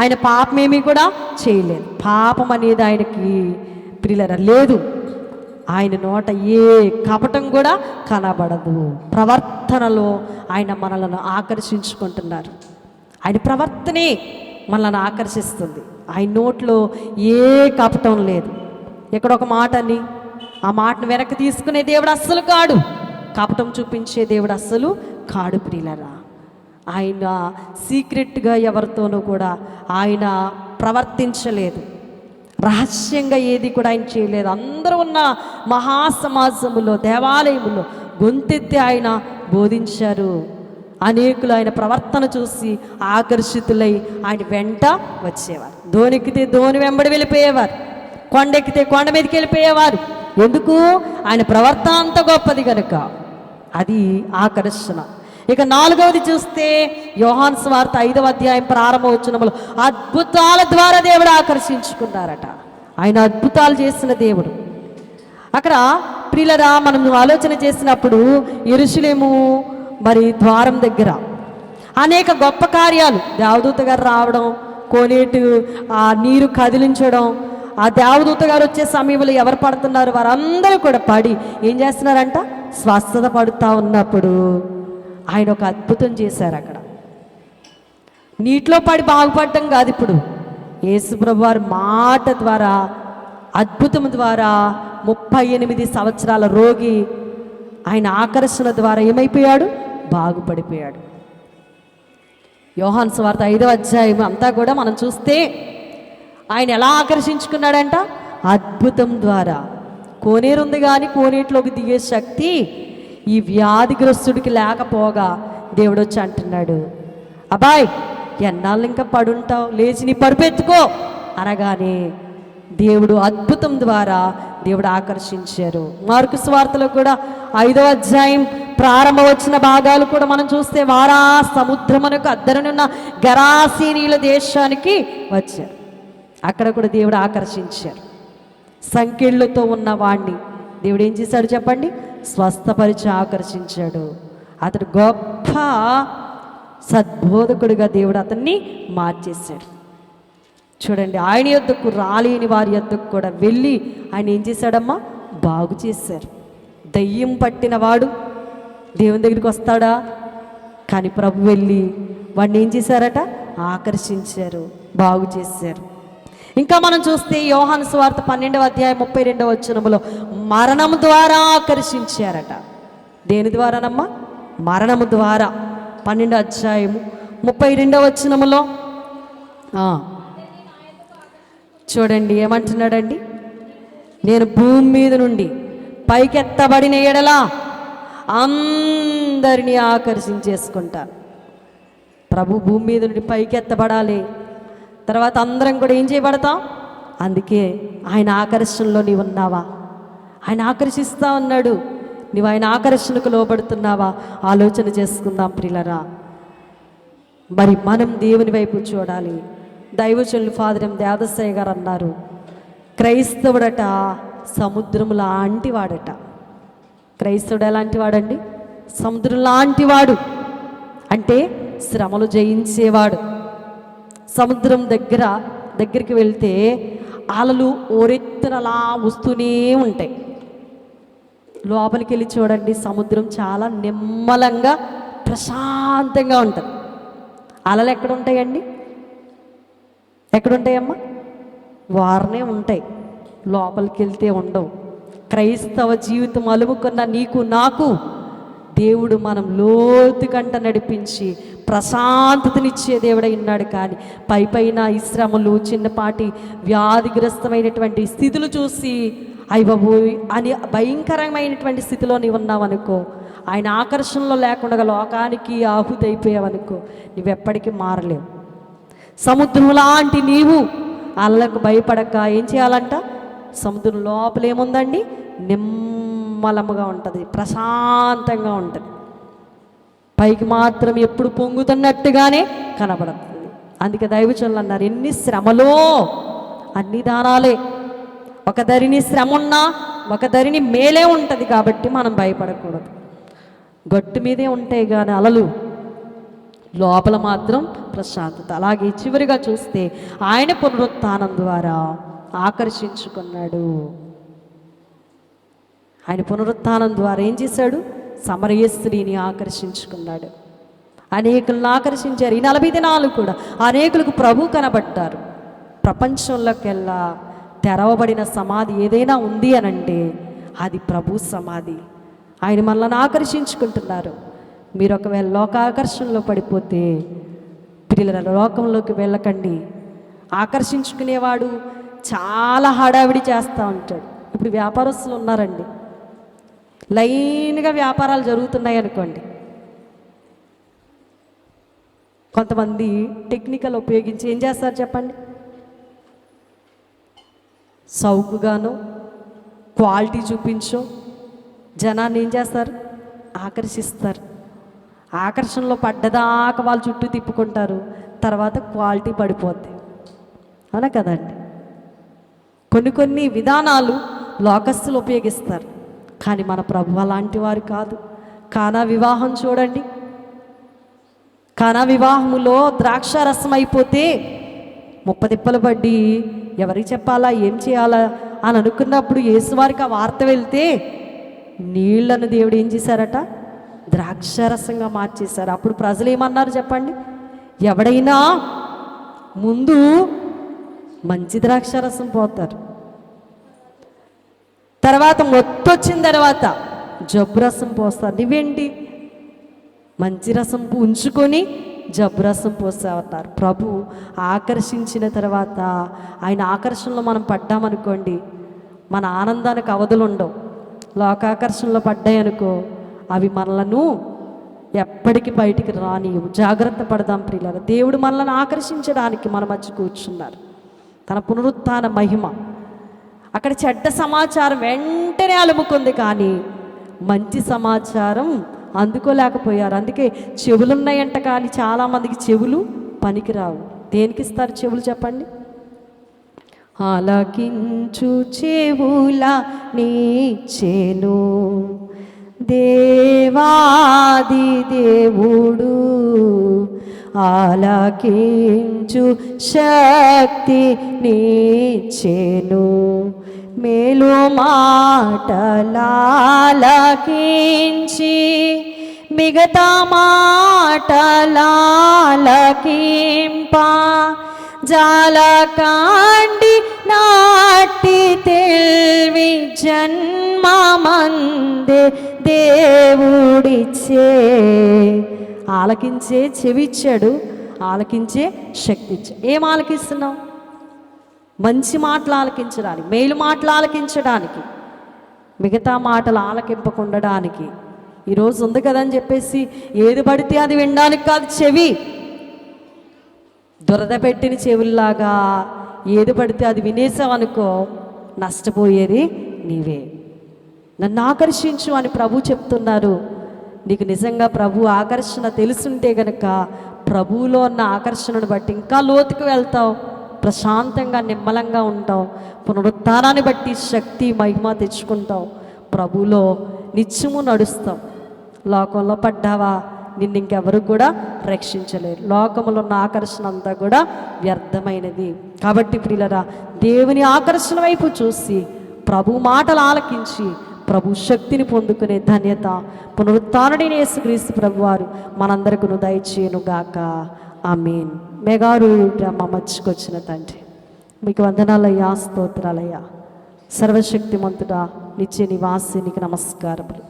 ఆయన పాపమేమీ కూడా చేయలేదు. పాపం అనేది ఆయనకి ప్రియులరా లేదు. ఆయన నోట ఏ కపటం కూడా కనబడదు. ప్రవర్తనలో ఆయన మనలను ఆకర్షించుకుంటున్నారు. ఆయన ప్రవర్తనే మనల్ని ఆకర్షిస్తుంది. ఆయన నోట్లో ఏ కపటం లేదు. ఇక్కడ ఒక మాట అని ఆ మాటను వెనక్కి తీసుకునే దేవుడు అస్సలు కాడు, కపటం చూపించే దేవుడు అస్సలు కాడు ప్రియులరా. ఆయన సీక్రెట్గా ఎవరితోనూ కూడా ఆయన ప్రవర్తించలేదు, రహస్యంగా ఏది కూడా ఆయన చేయలేదు. అందరూ ఉన్న మహాసమాజములో దేవాలయములో గొంతెత్తి ఆయన బోధించారు. అనేకులు ఆయన ప్రవర్తన చూసి ఆకర్షితులై ఆయన వెంట వచ్చేవారు. దోనెక్కితే దోని వెంబడి వెళ్ళిపోయేవారు, కొండెక్కితే కొండ మీదకి వెళ్ళిపోయేవారు. ఎందుకు? ఆయన ప్రవర్తన అంత గొప్పది కనుక. అది ఆకర్షణ. ఇక 4వది చూస్తే యోహాను సువార్త 5వ అధ్యాయం ప్రారంభవచనములో అద్భుతాల ద్వారా దేవుడు ఆకర్షించుకున్నారట. ఆయన అద్భుతాలు చేసిన దేవుడు. అక్కడ ప్రియులరా మనం ఆలోచన చేసినప్పుడు యెరూషలేము మరి ద్వారం దగ్గర అనేక గొప్ప కార్యాలు, దేవదూత గారు రావడం, కోనేటి ఆ నీరు కదిలించడం, ఆ దేవదూత గారు వచ్చే సమయంలో ఎవరు పడుతున్నారు? వారందరూ కూడా పడి ఏం చేస్తున్నారంట? స్వస్థత పడుతూ ఉన్నప్పుడు ఆయన ఒక అద్భుతం చేశారు. అక్కడ నీటిలో పడి బాగుపడటం కాదు, ఇప్పుడు యేసుప్రభు వారి మాట ద్వారా, అద్భుతం ద్వారా 38 సంవత్సరాల రోగి ఆయన ఆకర్షణ ద్వారా ఏమైపోయాడు? బాగుపడిపోయాడు. యోహాను సువార్త 5వ అధ్యాయం అంతా కూడా మనం చూస్తే ఆయన ఎలా ఆకర్షించుకున్నాడంట? అద్భుతం ద్వారా. కోనేరు ఉంది కానీ కోనేటిలోకి దిగే శక్తి ఈ వ్యాధిగ్రస్తుడికి లేకపోగా దేవుడు వచ్చి అంటున్నాడు, అబ్బాయ్ ఎన్నాళ్ళు ఇంకా పడుంటావు, లేచి నీ పరుపెత్తుకో అనగానే దేవుడు అద్భుతం ద్వారా దేవుడు ఆకర్షించారు. మార్కు సువార్తలో కూడా 5వ అధ్యాయం ప్రారంభ వచ్చిన భాగాలు కూడా మనం చూస్తే వారా సముద్రమునకు అద్దరనున్న గరాసీనీల దేశానికి వచ్చారు. అక్కడ కూడా దేవుడు ఆకర్షించారు. సంకెళ్ళతో ఉన్న వాణ్ణి దేవుడు ఏం చేశాడు చెప్పండి? స్వస్థపరిచి ఆకర్షించాడు. అతడు గొప్ప సద్బోధకుడిగా దేవుడు అతన్ని మార్చేశాడు. చూడండి, ఆయన యొద్దకు రాలేని వారి యొద్దకు కూడా వెళ్ళి ఆయన ఏం చేశాడమ్మా? బాగు చేశారు. దయ్యం పట్టిన వాడు దేవుని దగ్గరికి వస్తాడా? కానీ ప్రభు వెళ్ళి వాడిని ఏం చేశారట? ఆకర్షించారు, బాగు చేశారు. ఇంకా మనం చూస్తే యోహాను సువార్త 12వ అధ్యాయం 32వ వచనములో మరణము ద్వారా ఆకర్షించారట. దేని ద్వారానమ్మా? మరణము ద్వారా. 12వ అధ్యాయము 32వ వచనములో చూడండి ఏమంటున్నాడండి? నేను భూమి మీద నుండి పైకెత్తబడిన ఎడలా అందరినీ ఆకర్షించేసుకుంటాను. ప్రభు భూమి మీద నుండి పైకెత్తబడాలి, తర్వాత అందరం కూడా ఏం చేయబడతాం? అందుకే ఆయన ఆకర్షణలో నీవు ఉన్నావా? ఆయన ఆకర్షిస్తూ ఉన్నాడు. నీవు ఆయన ఆకర్షణకు లోబడుతున్నావా? ఆలోచన చేసుకుందాం ప్రియులరా. మరి మనం దేవుని వైపు చూడాలి. దైవజనులు ఫాదర్ ఎం దేవదసయ్య గారు అన్నారు, క్రైస్తవుడట సముద్రం లాంటి వాడట. క్రైస్తవుడు ఎలాంటి వాడండి? సముద్రం లాంటి వాడు. అంటే శ్రమలు జయించేవాడు. సముద్రం దగ్గరికి వెళ్తే అలలు ఓరెత్తునలా వస్తూనే ఉంటాయి. లోపలికి వెళ్ళి చూడండి, సముద్రం చాలా నిమ్మలంగా ప్రశాంతంగా ఉంటుంది. అలలు ఎక్కడ ఉంటాయండి? ఎక్కడుంటాయమ్మా? వారనే ఉంటాయి, లోపలికి వెళ్తే ఉండవు. క్రైస్తవ జీవితం అలుముకున్న నీకు నాకు దేవుడు మనం లోతు కంట నడిపించి ప్రశాంతతనిచ్చే దేవుడై ఉన్నాడు. కానీ పైన ఈ శ్రమలు, చిన్నపాటి వ్యాధిగ్రస్తమైనటువంటి స్థితులు చూసి అయ్యబాబోయ్ అని భయంకరమైనటువంటి స్థితిలో నీవు ఉన్నావనుకో, ఆయన ఆకర్షణలో లేకుండా లోకానికి ఆహుతి అయిపోయావనుకో, నువ్వెప్పటికీ మారలేవు. సముద్రం లాంటి నీవు అలలకు భయపడక ఏం చేయాలంట? సముద్రం లోపల ఏముందండి? నిమ్మలముగా ఉంటుంది, ప్రశాంతంగా ఉంటుంది. పైకి మాత్రం ఎప్పుడు పొంగుతున్నట్టుగానే కనబడుతుంది. అందుకే దైవజనులు అన్నారు, ఎన్ని శ్రమలో అన్ని దానాలే. ఒక ధరిని శ్రమ ఉన్నా ఒక ధరిని మేలే ఉంటుంది కాబట్టి మనం భయపడకూడదు. గట్టు మీదే ఉంటాయి కానీ అలలు, లోపల మాత్రం ప్రశాంతత. అలాగే చివరిగా చూస్తే ఆయన పునరుత్థానం ద్వారా ఆకర్షించుకున్నాడు. ఆయన పునరుత్థానం ద్వారా ఏం చేశాడు? సమరయ స్త్రీని ఆకర్షించుకున్నాడు. అనేకులను ఆకర్షించారు. ఈ 40 దినాలు కూడా అనేకులకు ప్రభు కనబడ్డారు. ప్రపంచంలోకెల్లా తెరవబడిన సమాధి ఏదైనా ఉంది అనంటే అది ప్రభు సమాధి. ఆయన మనల్ని ఆకర్షించుకుంటున్నారు. మీరు ఒకవేళ లోకాకర్షణలో పడిపోతే పిల్లల లోకంలోకి వెళ్ళకండి. ఆకర్షించుకునేవాడు చాలా హడావిడి చేస్తూ ఉంటాడు. ఇప్పుడు వ్యాపారస్తులు ఉన్నారండి, లైన్గా వ్యాపారాలు జరుగుతున్నాయి అనుకోండి. కొంతమంది టెక్నికల్ ఉపయోగించి ఏం చేస్తారు చెప్పండి? సౌకుగాను క్వాలిటీ చూపించో జనాన్ని ఏం చేస్తారు? ఆకర్షిస్తారు. ఆకర్షణలో పడ్డదాకా వాళ్ళు చుట్టూ తిప్పుకుంటారు, తర్వాత క్వాలిటీ పడిపోద్ది. అవునా కదండి? కొన్ని విధానాలు లోకస్తులు ఉపయోగిస్తారు, కానీ మన ప్రభు అలాంటి వారు కాదు. కానా వివాహం చూడండి. కానా వివాహములో ద్రాక్షారసం అయిపోతే ముప్పదిప్పలు పడ్డి ఎవరికి చెప్పాలా, ఏం చేయాలా అని అనుకున్నప్పుడు యేసువారికి ఆ వార్త వెళ్తే నీళ్లను దేవుడు ఏం చేశారట? ద్రాక్షారసంగా మార్చేశారు. అప్పుడు ప్రజలు ఏమన్నారు చెప్పండి? ఎవడైనా ముందు మంచి ద్రాక్షారసం పోతారు, తర్వాత మొత్తొచ్చిన తర్వాత జబ్బు రసం పోస్తారు. నువ్వేంటి మంచి రసం ఉంచుకొని జబ్బు రసం పోసేవారు. ప్రభు ఆకర్షించిన తర్వాత ఆయన ఆకర్షణలో మనం పడ్డామనుకోండి, మన ఆనందానికి అవధులు ఉండవు. లోకాకర్షణలో పడ్డాయనుకో అవి మనలను ఎప్పటికీ బయటికి రానియవు. జాగ్రత్త పడదాం ప్రియులారా. దేవుడు మనల్ని ఆకర్షించడానికి మన మధ్య కూర్చున్నారు. తన పునరుత్థాన మహిమ. అక్కడ చెడ్డ సమాచారం వెంటనే అలుముకుంది, కానీ మంచి సమాచారం అందుకోలేకపోయారు. అందుకే చెవులున్నాయంట, కానీ చాలామందికి చెవులు పనికిరావు. దేనికి ఇస్తారు చెవులు చెప్పండి? ఆలకించు చెవుల నీచెను దేవాది దేవుడు, ఆలకించు శక్తి నీచెను, మేలు మాటలాలకించి మిగతా మాటలాలకింప జాలకాండి నాటి తెలివి జన్మమందే దేవుడిచ్చే. ఆలకించే చెవిచ్చాడు, ఆలకించే శక్తి ఇచ్చాడు. ఏం ఆలకిస్తున్నావు? మంచి మాటలు ఆలకించడానికి, మేలు మాటలు ఆలకించడానికి, మిగతా మాటలు ఆలకింపకుండడానికి. ఈరోజు ఉంది కదని చెప్పేసి ఏది పడితే అది వినడానికి కాదు. చెవి దురద పెట్టిన చెవుల్లాగా ఏది పడితే అది వినేసావనుకో నష్టపోయేది నీవే. నన్ను ఆకర్షించు అని ప్రభు చెప్తున్నారు. నీకు నిజంగా ప్రభు ఆకర్షణ తెలుసుంటే గనక ప్రభువులో ఉన్న ఆకర్షణను బట్టి ఇంకా లోతుకు వెళ్తావు, ప్రశాంతంగా నిమ్మలంగా ఉంటావు, పునరుత్థానాన్ని బట్టి శక్తి మహిమ తెచ్చుకుంటావు, ప్రభువులో నిత్యము నడుస్తావు. లోకంలో పడ్డావా నిన్ను ఇంకెవరు కూడా రక్షించలేరు. లోకంలో ఉన్న ఆకర్షణ అంతా కూడా వ్యర్థమైనది. కాబట్టి ప్రియులరా, దేవుని ఆకర్షణ వైపు చూసి ప్రభు మాటలు ఆలకించి ప్రభు శక్తిని పొందుకునే ధన్యత పునరుత్థానుడైన యేసుక్రీస్తు ప్రభువారు మనందరికీ దయచేయునుగాక. ఆమేన్. మెగారు మా మర్చికొచ్చిన తండ్రి, మీకు వందనాలయ్యా, స్తోత్రాలయ్యా. సర్వశక్తిమంతుడా, నిత్య నివాసి, నీకు నమస్కారములు.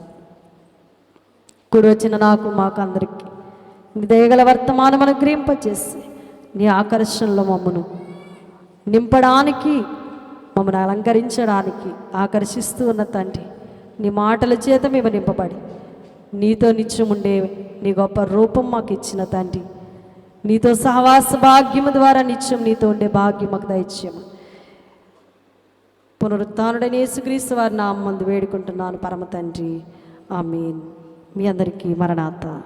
కూడి వచ్చిన నాకు మాకు అందరికీ నీ దయగల వర్తమానం అనుగ్రహింపచేసి నీ ఆకర్షణలో మమ్మను నింపడానికి, మమ్మల్ని అలంకరించడానికి ఆకర్షిస్తూ ఉన్న తండ్రి, నీ మాటల చేత మేము నింపబడి నీతో నిత్యం ఉండే నీ గొప్ప రూపం మాకు ఇచ్చిన తండ్రి, నీతో సహవాస భాగ్యము ద్వారా నిత్యం నీతో ఉండే భాగ్యం మాకు దయచేయము. పునరుత్థానుడైన యేసుక్రీస్తు వారి నామమున వేడుకుంటున్నాను పరమ తండ్రి. ఆమేన్. మీ అందరికీ మరణాత.